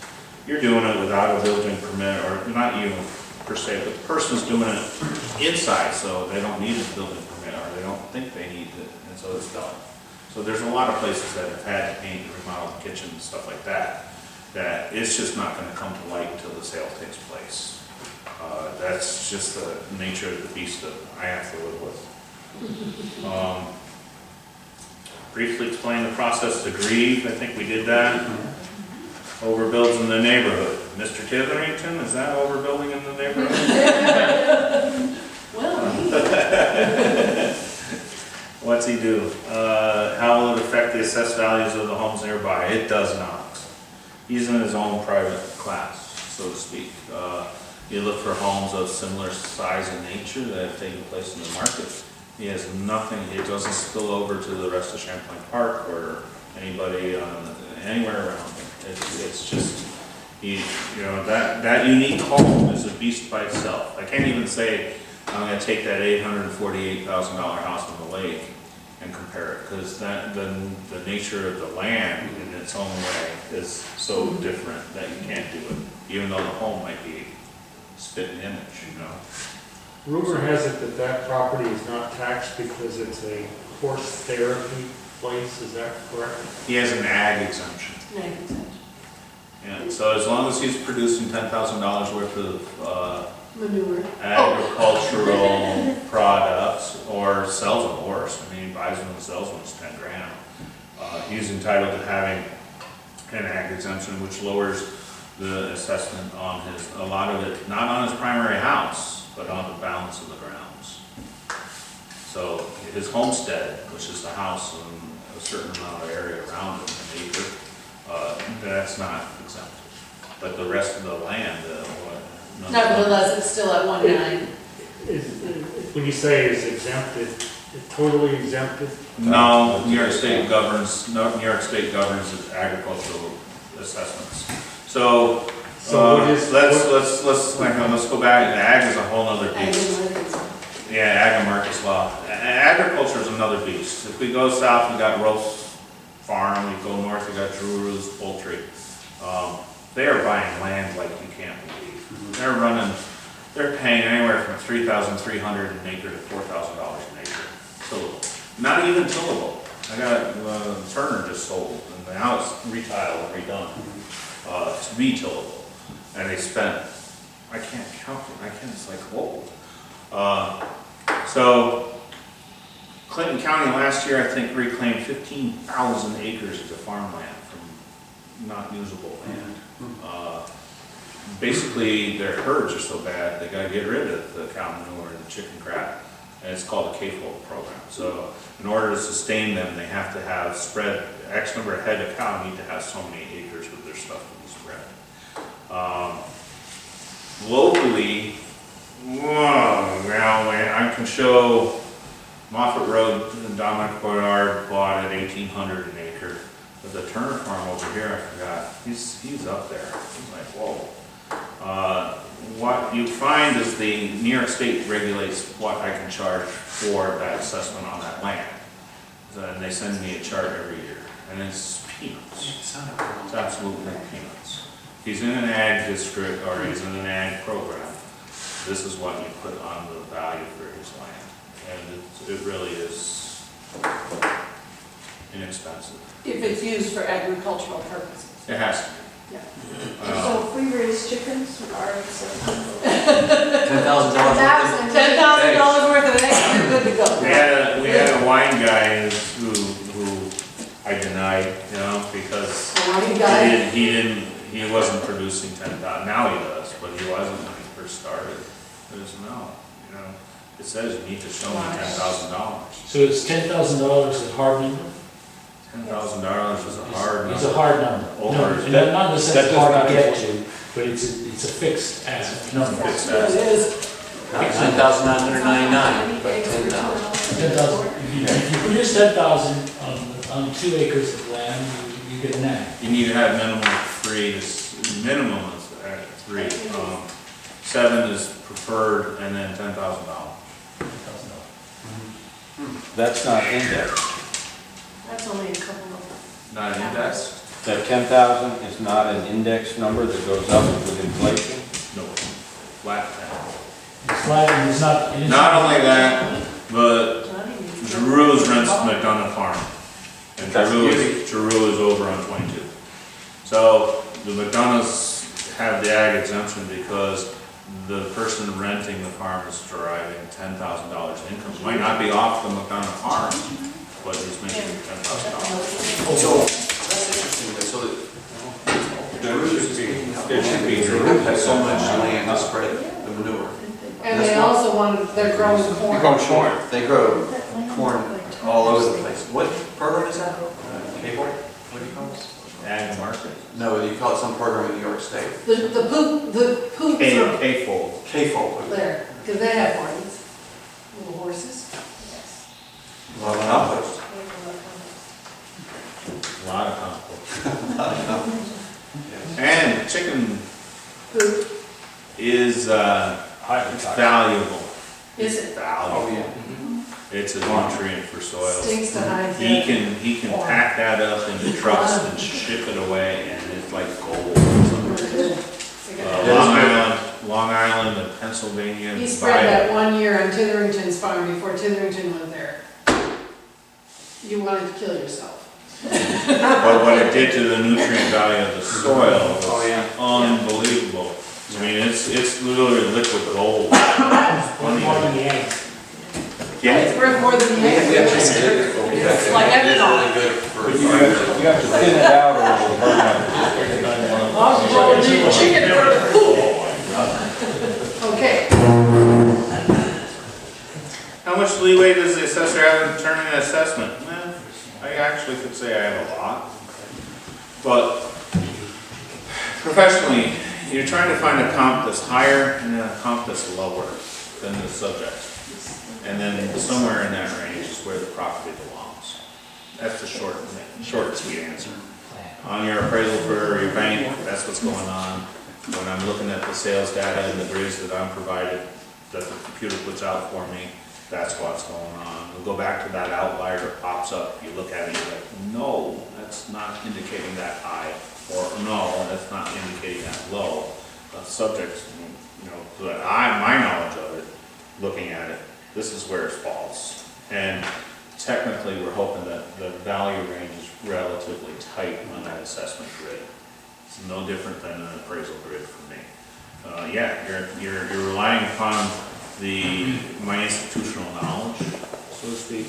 you're doing it without a building permit, or not you per se, but the person's doing it inside, so they don't need a building permit, or they don't think they need it, and so it's done. So there's a lot of places that have had to paint, remodel the kitchen and stuff like that, that it's just not going to come to light until the sale takes place. That's just the nature of the beast that I have to live with. Briefly explain the process to grieve, I think we did that. Overbuilds in the neighborhood. Mr. Titherington, is that overbuilding in the neighborhood? Well, What's he do? How will it affect the assessed values of the homes nearby? It does not. He's in his own private class, so to speak. You look for homes of similar size and nature that have taken place in the market. He has nothing, it doesn't spill over to the rest of Champlain Park or anybody anywhere around him. It's just, that unique home is a beast by itself. I can't even say I'm gonna take that $848,000 house on the lake and compare it, because the nature of the land in its own way is so different that you can't do it, even though the home might be spit and image. Rumor has it that that property is not taxed because it's a horse therapy place, is that correct? He has an ag exemption. negative. Yeah, so as long as he's producing $10,000 worth of Manure. agricultural products, or sells a horse, I mean, he buys one and sells one, it's 10 grand. He's entitled to having an ag exemption, which lowers the assessment on a lot of it, not on his primary house, but on the balance of the grounds. So his homestead, which is the house and a certain amount of area around it, an acre, that's not exempted. But the rest of the land, Nevertheless, it's still at 1.9. When you say it's exempted, it's totally exempted? No, New York State governs its agricultural assessments. So, what is- let's go back. Ag is a whole other beast. Yeah, ag and markets law. Agriculture is another beast. If we go south, we got Rose Farm. We go north, we got Drew's Poultry. They are buying land like you can't believe. They're paying anywhere from $3,300 an acre to $4,000 an acre. Tillable. Not even tillable. I got, Turner just sold, and now it's retiled and redone. To be tillable. And they spent, I can't count it, it's like, whoa. So, Clinton County last year, I think, reclaimed 15,000 acres of farmland from not usable land. Basically, their herds are so bad, they gotta get rid of the cow manure and the chicken crap, and it's called a K-fold program. So, in order to sustain them, they have to have spread, X number of head of cow need to have so many acres with their stuff to be spread. Locally, I can show Moffett Road and Dominic Boyard bought at $1,800 an acre, but the Turner farm over here, I forgot, he's up there. He's like, whoa. What you find is the New York State regulates what I can charge for that assessment on that land. And they send me a chart every year, and it's peanuts. It's absolutely peanuts. If he's in an ag district or he's in an ag program, this is what you put on the value for his land. And it really is inexpensive. If it's used for agricultural purposes. It has to be. Yeah. So if we raise chickens, are $10,000 $10,000 worth of eggs, you're good to go. We had a wine guy who I denied, because A wine guy? he wasn't producing 10,000. Now he does, but he wasn't when he first started. There's it says you need to show me $10,000. So it's $10,000 a hard number? $10,000 is a hard number. It's a hard number. No, and not in the sense it's hard to get to, but it's a fixed number. Fixed Yeah, it is. $9,999, but $10,000. 10,000. If you produce 10,000 on 2 acres of land, you get an ag. You need to have minimum of 3. Minimum is 3. 7 is preferred, and then $10,000. That's not indexed. That's only a couple of. Not an index? That 10,000 is not an index number that goes up with inflation? No. Flat 10. It's flat and it's not. it is- Not only that, but Giroux's rents McDonough Farm. And Giroux is over on 22. So the McDonoughs have the ag exemption because the person renting the farm is deriving $10,000 in income. It might not be off the McDonough farm, but he's making $10,000. So, that's interesting, so It should be. the group has so much land to spread the manure. And they also want, they're growing corn. They grow corn all over the place. What program is that? Cable? What do you call it? Ag market. No, you call it some program in New York State. The poop from K-fold. K-fold. there, because they have horns, little horses. A lot of compost. A lot of compost. And chicken Poop, is valuable. is it? Valuable. yeah. It's a nutrient for soils. Stinks to high He heat. can pack that up into trucks and ship it away, and it's like gold. Long Island and Pennsylvania. He spread that one year on Titherington's farm before Titherington went there. You wanted to kill yourself. But what it did to the nutrient value of the soil Oh, yeah. was unbelievable. I mean, it's literally liquid gold. Yeah, It's worth more than the egg. It's like ethanol. Really good for. But you have to thin it out or it'll burn out. Well, the chicken for the poop. Okay, how much leeway does the assessor have in turning an assessment? Well, I actually could say I have a lot. But professionally, you're trying to find a comp that's higher and then a comp that's lower than the subject. And then somewhere in that range is where the property belongs. That's the short and sweet answer. On your appraisal for your bank, that's what's going on. When I'm looking at the sales data and the grids that I'm provided, that the computer puts out for me, that's what's going on. We'll go back to that outlier that pops up, you look at it, you're like, no, that's not indicating that high, or no, that's not indicating that low. Subject, that my knowledge of it, looking at it, this is where it falls. And technically, we're hoping that the value range is relatively tight on that assessment grid. It's no different than an appraisal grid for me. You're relying upon my institutional knowledge, so to speak.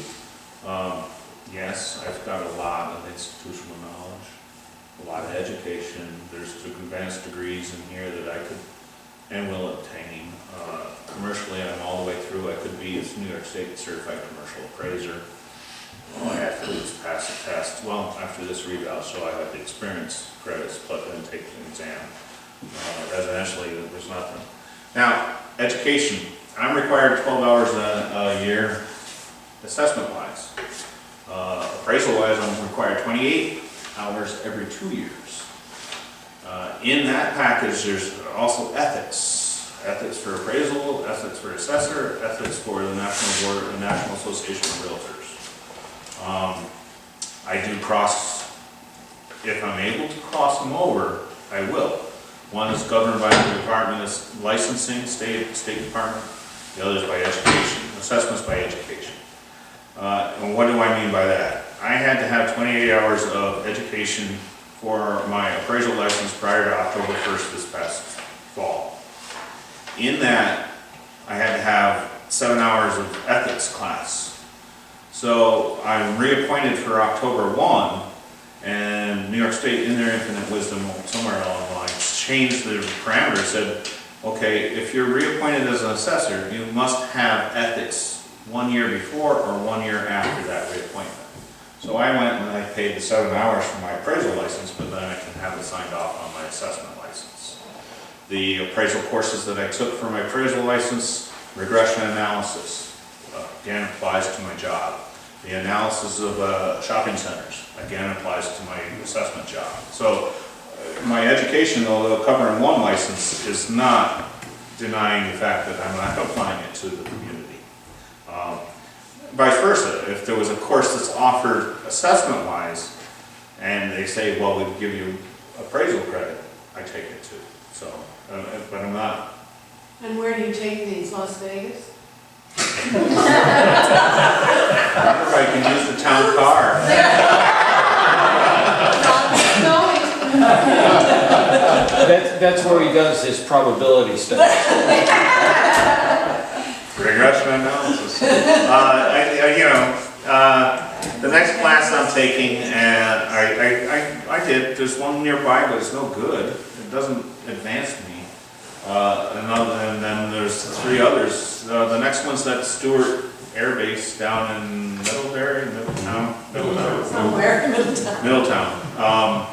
Yes, I've got a lot of institutional knowledge, a lot of education. There's advanced degrees in here that I could and will obtain. Commercially, I'm all the way through. I could be a New York State certified commercial appraiser. All I have to do is pass the test. Well, after this reval, so I have the experience credits, but then take the exam. Residentially, there's nothing. Now, education. I'm required 12 hours a year, assessment-wise. Appraisal-wise, I'm required 28 hours every 2 years. In that package, there's also ethics. Ethics for appraisal, ethics for assessor, ethics for the National Board, the National Association of Realtors. I do cross, if I'm able to cross them over, I will. One is governed by the Department of Licensing, State Department. The other is by education, assessments by education. And what do I mean by that? I had to have 28 hours of education for my appraisal license prior to October 1st this past fall. In that, I had to have 7 hours of ethics class. So I'm reappointed for October 1, and New York State, in their infinite wisdom, somewhere along the line, changed the parameters, said, okay, if you're reappointed as an assessor, you must have ethics 1 year before or 1 year after that reappointment. So I went and I paid the 7 hours for my appraisal license, but then I can have it signed off on my assessment license. The appraisal courses that I took for my appraisal license, regression analysis, again applies to my job. The analysis of shopping centers, again applies to my assessment job. So my education, although covering one license, is not denying the fact that I'm not applying it to the community. Vice versa, if there was a course that's offered assessment-wise, and they say, well, we'll give you appraisal credit, I take it too. So, but I'm not. and where do you take these, Las Vegas? If I can use the town car. Not snowing. That's where he does his probability study. Regression analysis. The next class I'm taking, and I did, there's one nearby, but it's no good. It doesn't advance me. And then there's 3 others. The next one's at Stewart Air Base down in Middletown. Somewhere in Middletown. Middletown.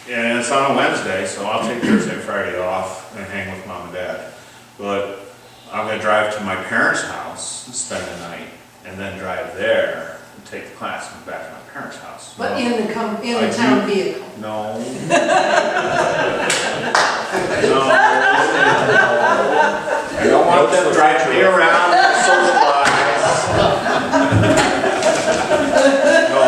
And it's on a Wednesday, so I'll take Thursday and Friday off and hang with Mom and Dad. But I'm gonna drive to my parents' house, and spend the night, and then drive there and take the class and back to my parents' house. But in the town vehicle. No. No. I don't want them to drive me around with socialize. No,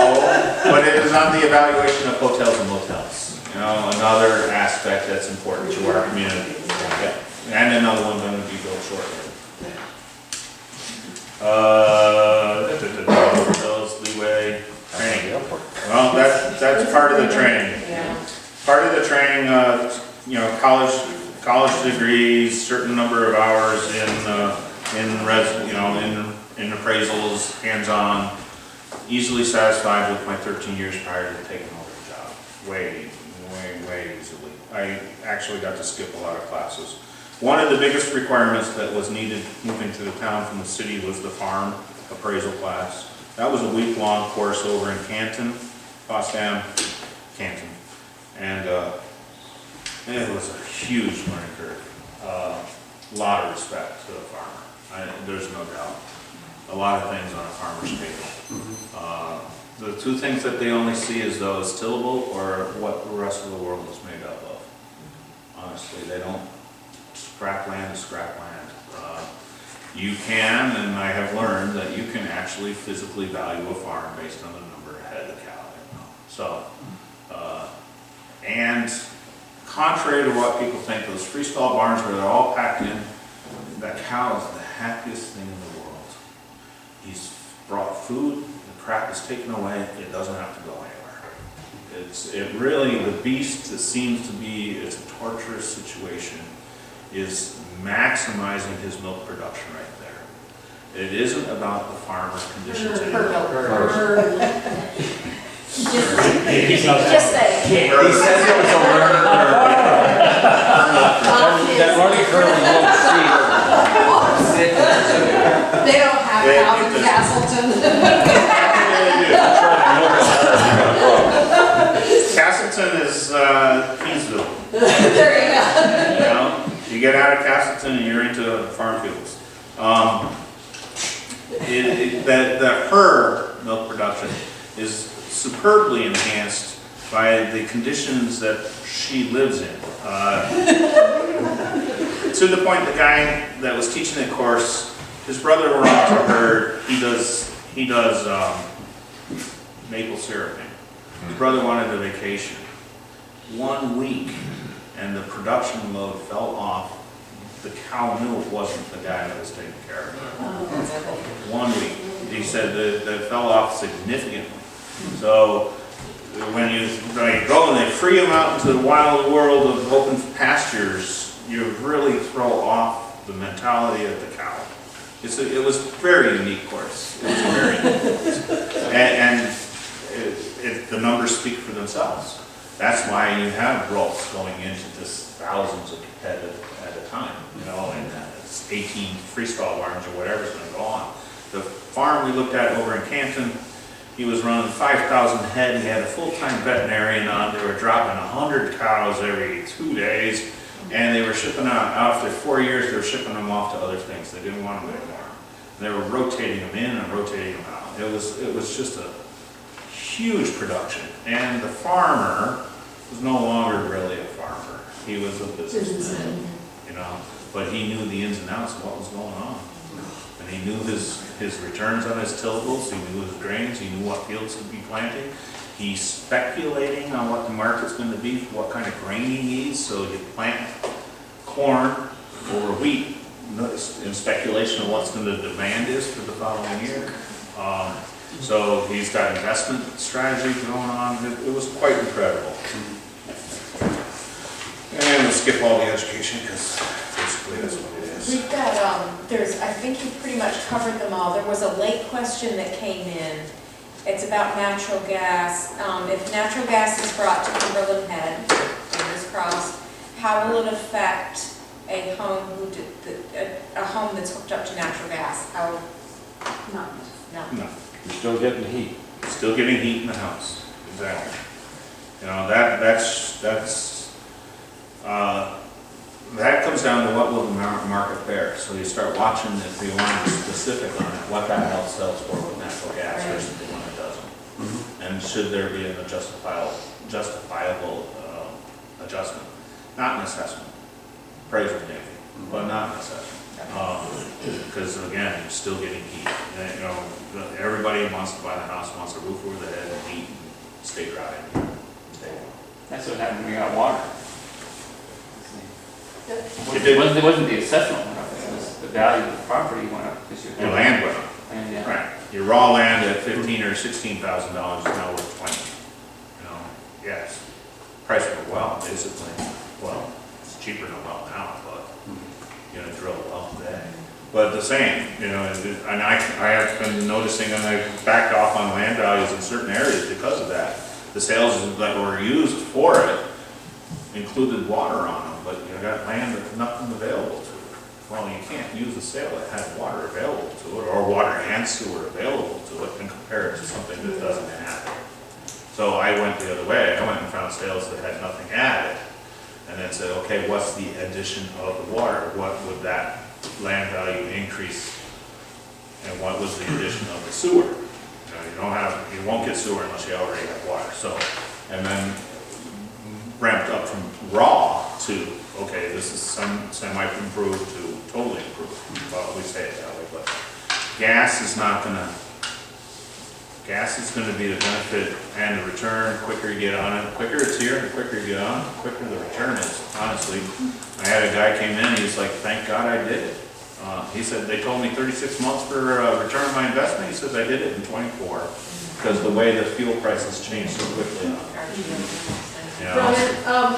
but it is on the evaluation of hotels and motels. Another aspect that's important to our community. And another one going to be built shortly. Hotels, leeway, training. Well, that's part of the training. Part of the training, college degrees, certain number of hours in appraisals, hands-on, easily satisfied with my 13 years prior to taking over the job. Way easily. I actually got to skip a lot of classes. One of the biggest requirements that was needed moving to the town from the city was the farm appraisal class. That was a week-long course over in Canton, Potsdam, Canton. And it was a huge learning curve. A lot of respect to the farmer. There's no doubt. A lot of things on a farmer's table. The 2 things that they only see is those tillable or what the rest of the world is made up of. Honestly, they don't. Scrap land is scrap land. You can, and I have learned that you can actually physically value a farm based on the number of head of cow. So, and contrary to what people think, those freestall barns where they're all packed in, that cow is the happiest thing in the world. He's brought food, the crap is taken away, it doesn't have to go anywhere. The beast that seems to be, it's a torturous situation, is maximizing his milk production right there. It isn't about the farmer's conditions anymore. Just say. He says it was a learning That learning curve you won't see. They don't have cows in Castleton. Castleton is Keysville. There you go. You get out of Castleton and you're into farm fields. Her milk production is superbly enhanced by the conditions that she lives in. To the point, the guy that was teaching the course, his brother were on to her. He does maple syruping. His brother wanted a vacation. 1 week, and the production load fell off. The cow knew it wasn't the guy that was taking care of it. 1 week. He said that it fell off significantly. So when you go and they free them out into the wild world of open pastures, you really throw off the mentality of the cow. It was a very unique course. It was very unique. And the numbers speak for themselves. That's why you have growth going into this thousands of head at a time, and it's 18 freestall barns or whatever's going to go on. The farm we looked at over in Canton, he was running 5,000 head. He had a full-time veterinarian on. They were dropping 100 cows every 2 days, and they were shipping out. After 4 years, they were shipping them off to other things. They didn't want them anymore. They were rotating them in and rotating them out. It was just a huge production, and the farmer was no longer really a farmer. He was a businessman, but he knew the ins and outs of what was going on. And he knew his returns on his tillables, he knew his drains, he knew what fields to be planting. He's speculating on what the market's going to be, what kind of grain he needs, so he plant corn over wheat in speculation of what's the demand is for the following year. So he's got investment strategy going on. It was quite incredible. And the skip all the education, because basically that's what it is. We've got, I think you pretty much covered them all. There was a late question that came in. It's about natural gas. If natural gas is brought to Cumberland Head, fingers crossed, how will it affect a home a home that's hooked up to natural gas? How? Not. No. No, You're still getting the heat. still getting heat in the house, exactly. You know, that comes down to what will the market bear. So you start watching, if you want to be specific on it, what that house sells for with natural gas Right. versus the one that doesn't. Mhm. And should there be a justifiable adjustment, not an assessment, appraisal maybe, but not an assessment. Because again, you're still getting heat. And, you know, everybody who wants to buy the house wants a roof over their head and heat and stay dry. That's what happened when we got water. It did. It wasn't the assessment went up, it was the value of the property went up. Because Your land went up. And, yeah. Right. Your raw land at $15,000 or $16,000 is now worth 20. You know, yes, price of a well, basically. Well, it's cheaper than a well now, but you know, drill a well today. But the same, you know, and I have been noticing, and I've backed off on land values in certain areas because of that. The sales that were used for it included water on them, but you got land with nothing available to it. Well, you can't use a sale that has water available to it, or water and sewer available to it, and compare it to something that doesn't have it. So I went the other way. I went and found sales that had nothing added, and then said, okay, what's the addition of the water? What would that land value increase, and what was the addition of the sewer? You won't get sewer unless you already have water. So, and then ramped up from raw to, okay, this is semi-improved to totally improved. Well, we say it that way, but gas is going to be the benefit and the return. Quicker you get on it, quicker it's here, the quicker you get on, the quicker the return is, honestly. I had a guy came in, he's like, thank God I did it. He said, they told me 36 months for return on my investment. He says, I did it in 24, because the way the fuel prices changed so quickly. You know? Brian,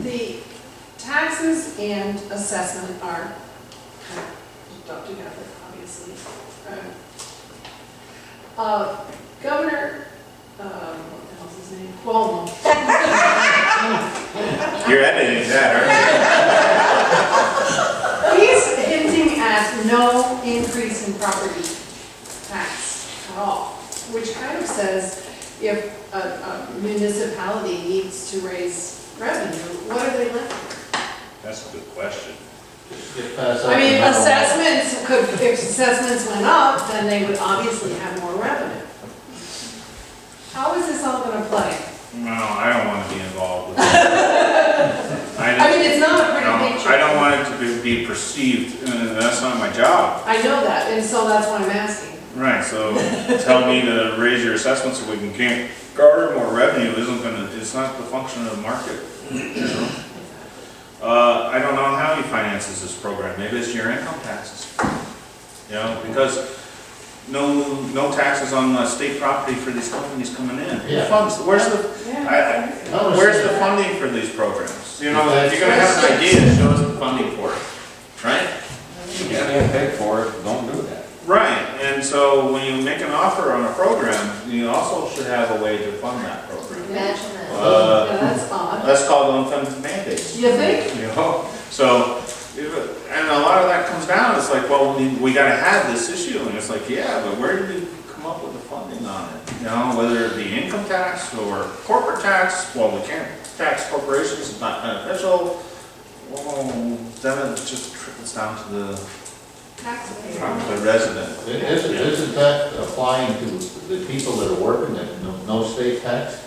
the taxes and assessment are kind of hooked up together, obviously. Governor, what the hell's his name? Cuomo. You're editing that, aren't you? He's hinting at no increase in property tax at all, which kind of says if a municipality needs to raise revenue, what are they left with? That's a good question. I mean, assessments could, if assessments went up, then they would obviously have more revenue. How is this all gonna play? No, I don't want to be involved with that. I mean, it's not a pretty picture. I don't want it to be perceived, and that's not my job. I know that, and so that's why I'm asking. Right, so tell me to raise your assessment so we can garner more revenue it's not the function of the market. You know? I don't know how he finances this program. Maybe it's your income taxes. You know, because no taxes on state property for these companies coming in. Yeah. Funds, where's the funding for these programs? You know, if you're gonna have an idea, show us the funding for it, right? You can't pay for it, don't do that. Right, and so when you make an offer on a program, you also should have a way to fund that program. Imagine that. Yeah, that's odd. That's called unfunded mandates. You think? You know, so, and a lot of that comes down, it's like, well, we gotta have this issue, and it's like, yeah, but where did we come up with the funding on it? You know, whether it be income tax or corporate tax, well, we can't tax corporations, it's not beneficial. Well, then it just trickles down to the resident. Isn't that applying to the people that are working at no state tax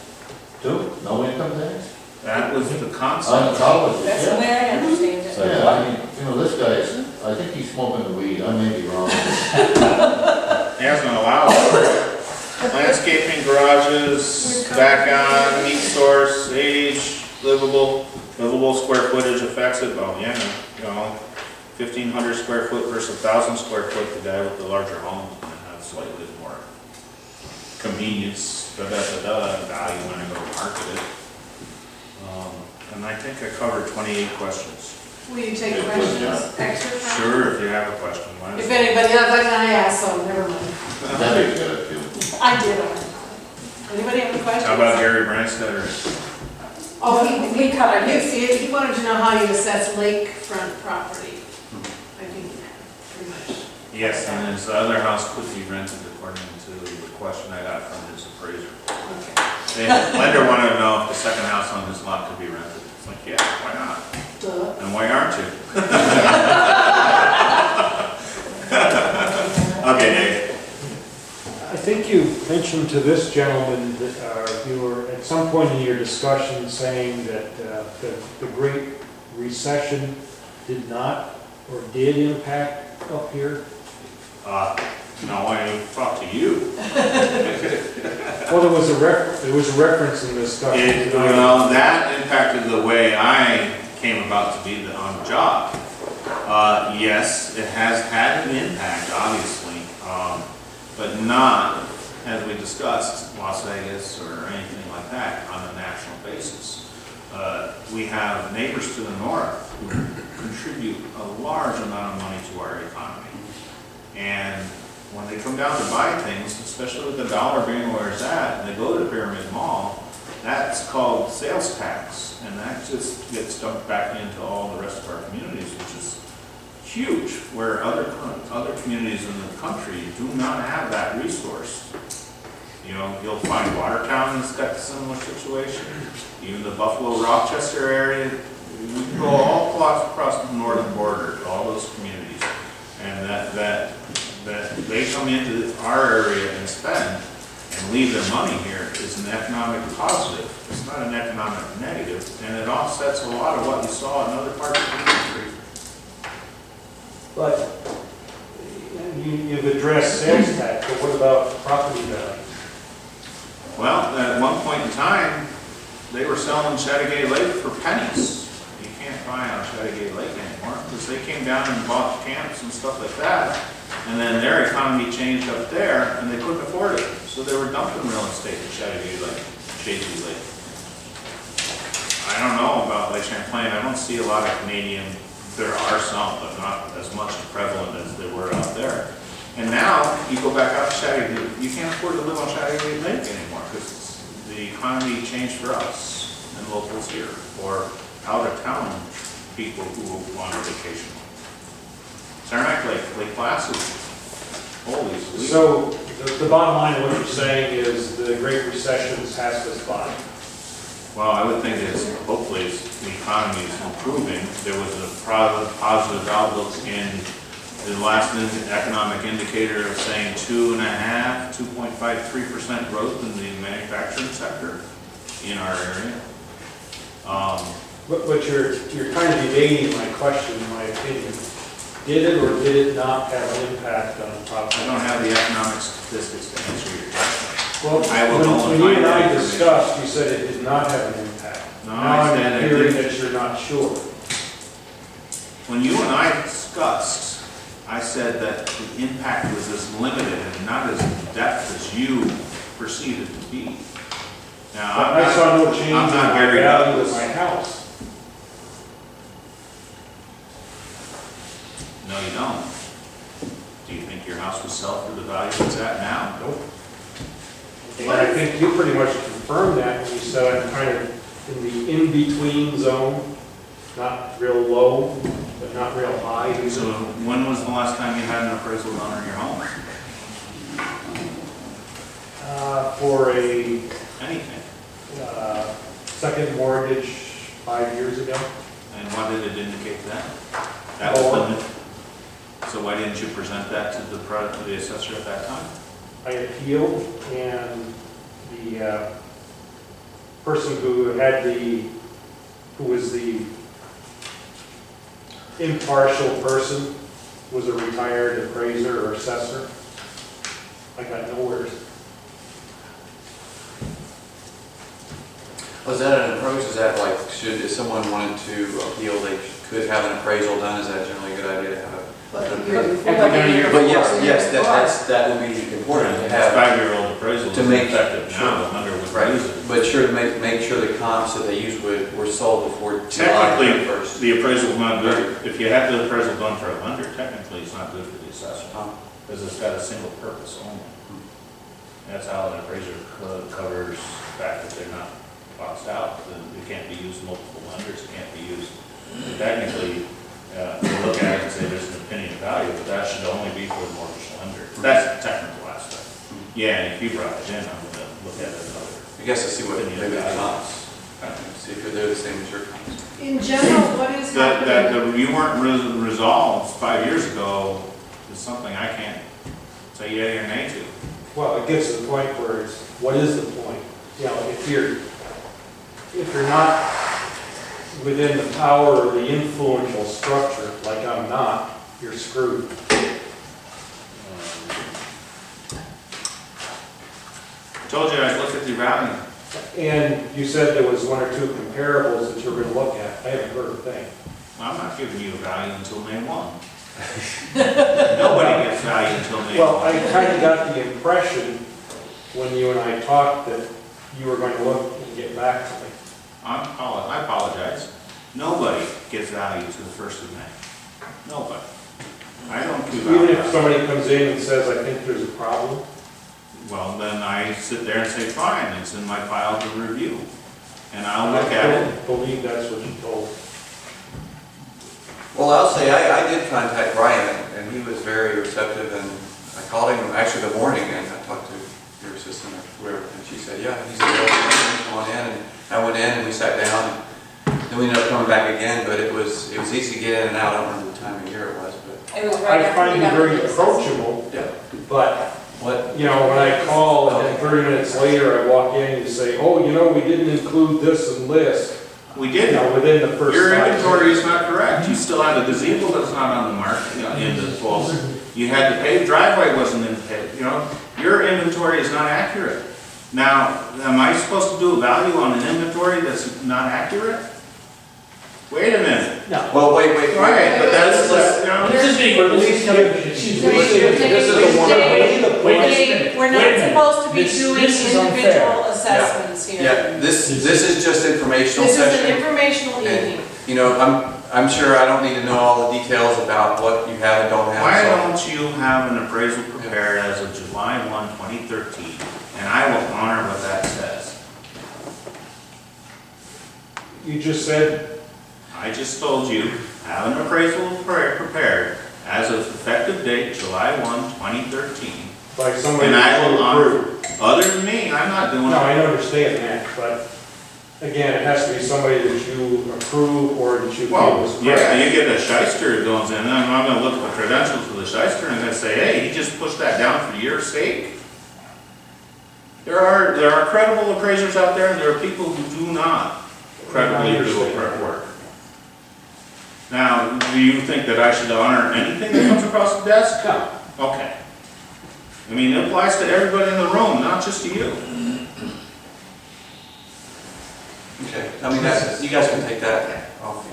too? No income tax? That was the On concept. college, That's the yeah. way I understand it. Yeah, I mean, you know, this guy's, I think he's smoking the weed, I may be wrong. He hasn't allowed it. Landscaping, garages, back on, meat source, age, livable square footage affects it, well, yeah, you know, 1,500 square foot versus 1,000 square foot, the guy with the larger home is gonna have slightly more convenience, and value when I go to market it. And and I think I covered 28 questions. Will you take Good questions job. extra from? Sure, if you have a question. let us If know. anybody else, I asked, so never mind. Debbie's got a few. I did already. Anybody have any questions? How about Gary Branstad or? Oh, he covered, he wanted to know how you assess lakefront property. I think, pretty much. Yes, and his other house could be rented according to the question I got from his appraiser. Okay. The lender wanted to know if the second house on his lot could be rented. It's like, yeah, why not? Duh. And why aren't you? Okay, Dave. I think you mentioned to this gentleman that you were at some point in your discussion saying that the Great Recession did not or did impact up here. No, I talked to you. Well, there was a reference in the discussion. Well, that impacted the way I came about to be on the job. Yes, it has had an impact, obviously, but not, as we discussed, Las Vegas or anything like that on a national basis. We have neighbors to the north who contribute a large amount of money to our economy. And when they come down to buy things, especially with the dollar being where it's at, and they go to the Pyramid Mall, that's called sales tax, and that just gets dumped back into all the rest of our communities, which is huge, where other communities in the country do not have that resource. You know, you'll find Watertown has got a similar situation, even the Buffalo Rochester area. We can go all across the northern border to all those communities, and that they come into our area and spend and leave their money here is an economic positive. It's not an economic negative, and it offsets a lot of what you saw in other parts of the country. But you've addressed sales tax, but what about property value? Well, at one point in time, they were selling Chattagay Lake for pennies. You can't buy on Chattagay Lake anymore, because they came down and bought camps and stuff like that, and then their economy changed up there, and they couldn't afford it. So they were dumping real estate in Chattagay Lake, JG Lake. I don't know about Lake Champlain. I don't see a lot of Canadian. There are some, but not as much prevalent as they were out there. And now, you go back out to Chattagay, you can't afford to live on Chattagay Lake anymore, because the economy changed for us and locals here, or out-of-town people who want a vacation. Saranac Lake, Lake Placid, holy sweet. So the bottom line of what you're saying is the Great Recession has passed us by. Well, I would think it's, hopefully, as the economy is improving. There was a positive outlook in the last economic indicator of saying 2.53% growth in the manufacturing sector in our area. But you're kind of evading my question, in my opinion. Did it or did it not have an impact on property? I don't have the economic statistics to answer your question. Well, I will go when and you find and that I information. discussed, you said it did not have an impact. No, Now I I'm said it hearing did. that you're not sure. When you and I discussed, I said that the impact was as limited and not as in depth as you perceived it to be. Now, But I saw no change in I'm not my Gary value of Douglas. my house. No, you don't. Do you think your house will sell for the value it's at now? Nope. And I think you pretty much confirmed that when you said I'm kind of in the in-between zone, not real low, but not real high So either. when was the last time you had an appraisal done on your home? For a Anything? second mortgage 5 years ago. And what did it indicate then? That was the, so why didn't you present that to the assessor at that time? I appealed, and the person who was the impartial person was a retired appraiser or assessor. I got nowhere. Was that an approach, is that like, if someone wanted to appeal, they could have an appraisal done, is that generally a good idea to have a? But you're- But yes, that would be important to That have. 5-year-old appraisal To is make- effective now, sure. the lender would Right. use it. but sure to make sure the comps that they use were sold before July Technically, 1st. the appraisal is not good. If you have the appraisal done for a lender, technically it's not good for the assessor, because it's got a single purpose only. That's how an appraiser covers the fact that they're not boxed out, that it can't be used multiple lenders, it can't be used. Technically, you look at it and say there's an opinion of value, but that should only be for the mortgage lender. That's the technical aspect. Yeah, and if you brought it in, I'm gonna look at it another. I guess I see what opinion maybe of the value. comps, see if they're the same as your comps. In general, what is happening? You weren't resolved 5 years ago is something I can't say yea or nay to. Well, it gets to the point where it's, what is the point? You know, if you're not within the power or the influential structure, like I'm not, you're screwed. I told you I'd look at the value. And you said there was one or two comparables that you were gonna look at. I haven't heard a thing. I'm not giving you a value until May 1. Nobody gets value until May 1. Well, I kind of got the impression when you and I talked that you were going to look and get back to me. I apologize. Nobody gets value to the 1st of May. Nobody. I don't do Even if value. somebody comes in and says, I think there's a problem, Well, then I sit there and say, fine, it's in my file to review. And I'll I look at it. don't believe that's what you told. Well, I'll say, I did contact Brian, and he was very receptive, and I called him actually the morning, and I talked to your assistant or whoever, and she said, yeah, he said, "Oh, come on in," and I went in, and we sat down, and then we ended up coming back again, but it was easy to get in and out. I don't remember the time of year it was, but. It was right I after find we you got very the approachable, Yeah. but, What? you know, when I call and then 30 minutes later I walk in and you say, oh, you know, we didn't include this and this, We you did. know, within the first. Your 5 inventory minutes. is not correct. You still have a gazebo that's not on the market, in the falls. You had the paved driveway wasn't in the paved, your inventory is not accurate. Now, am I supposed to do a value on an inventory that's not accurate? Wait a minute. No. Well, wait, Right, but that's, This is being, But at least excuse me. this is the one. Dave, Wait a Dave, minute. we're Wait a not minute. supposed to be This- doing this is unfair. individual assessments here. Yeah, this is just informational This is an session. informational And, evening. you know, I'm sure I don't need to know all the details about what you have and don't have. why so- don't you have an appraisal prepared as of July 1, 2013, and I will honor what that says. You just said, I just told you, have an appraisal prepared as of effective date, July 1, 2013. by somebody And I that will you honor, approved. other than me, I'm not doing No, it. I understand that, but again, it has to be somebody that you approve or that you feel Well, is yeah, correct. you get a shyster that goes in, and I'm gonna look at the credentials for the shyster and then say, hey, he just pushed that down for your sake. There are credible appraisers out there, and there are people who do not credibly do understand. prep work. Now, do you think that I should honor anything that comes across the desk? No. Okay. I mean, it applies to everybody in the room, not just to you. Okay, I mean, you guys can take that off.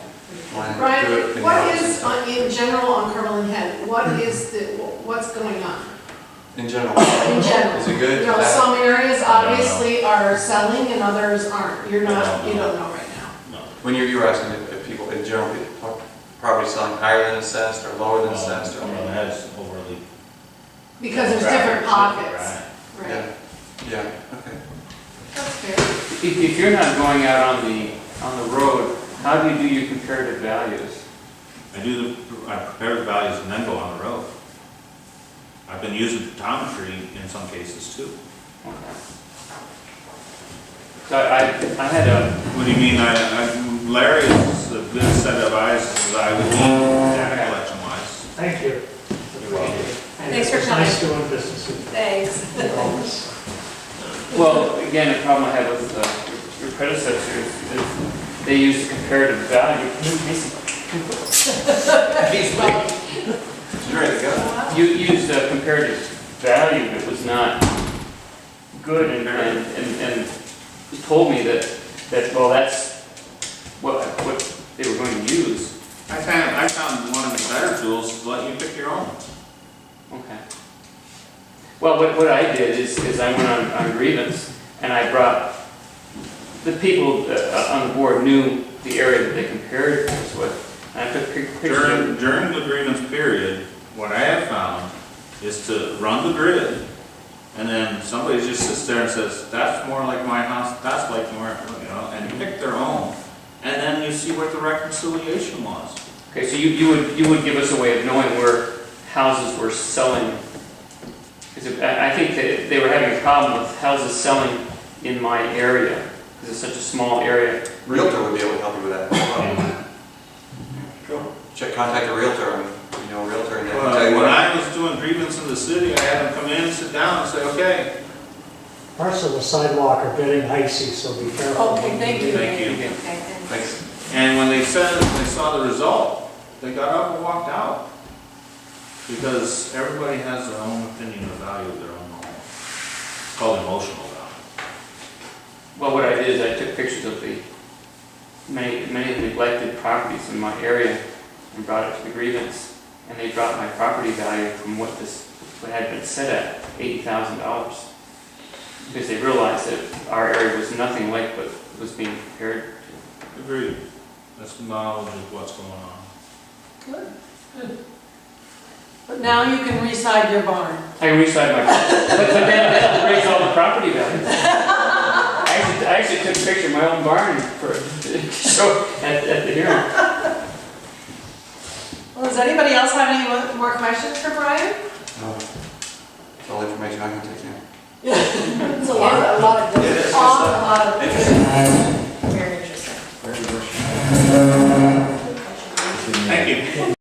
Line, do it Brian, in what the is, office. in general on Cumberland Head, what is what's going on? In general. In general. Is it good? You know, Is that- some areas I don't know. obviously are selling and others aren't. You're I not, don't you know. don't know right now. No. When you were asking if people, in general, property selling higher than assessed or lower than assessed or. Well, that's overly. Because there's different pockets. Right. Yeah, Right. yeah, okay. That's fair. If you're not going out on the road, how do you do your comparative values? I prepare the values and then go on the road. I've been using photometry in some cases too. Okay. So I had a, What do you mean, Larry is a good set of eyes as I would need, data collection wise. Thank you. You're welcome. Thanks for It's coming. nice doing business with Thanks. well, again, the problem I had with your predecessors is they used comparative value. You ready to go? You used a comparative value that was not good and told me that, well, that's what they were going to use. I found one of the better tools to let you pick your own. Okay. Well, what I did is I went on grievance and I brought the people on the board knew the area that they compared this with. And I took pictures. During the grievance period, what I have found is to run the grid, and then somebody just sits there and says, that's more like my house, that's like more, and pick their own. And then you see what the reconciliation was. Okay, so you would give us a way of knowing where houses were selling? Because I think that they were having a problem with houses selling in my area, because it's such a small area. Realtor would be able to help you with that. Contact a realtor, and a realtor, and they can tell you When what. I was doing grievance in the city, I had them come in and sit down and say, okay, Parts of the sidewalk are getting icy, so be careful. Okay, thank you. thank you. Okay, and Thanks. And when they saw the result, they got up and walked out. Because everybody has their own opinion of value of their own home. It's called emotional value. Well, what I did is I took pictures of the many neglected properties in my area and brought it to the grievance, and they dropped my property value from what had been set at $80,000, because they realized that our area was nothing like what was being compared to. Agreed. That's the knowledge of what's going on. Good. But now you can reside your barn. I can reside my but then it breaks all the property values. I actually took a picture of my own barn to show at the hearing. Well, does anybody else have any more questions for Brian? No. That's all the information I can take in. It's a lot of, It is. a lot of. Interesting.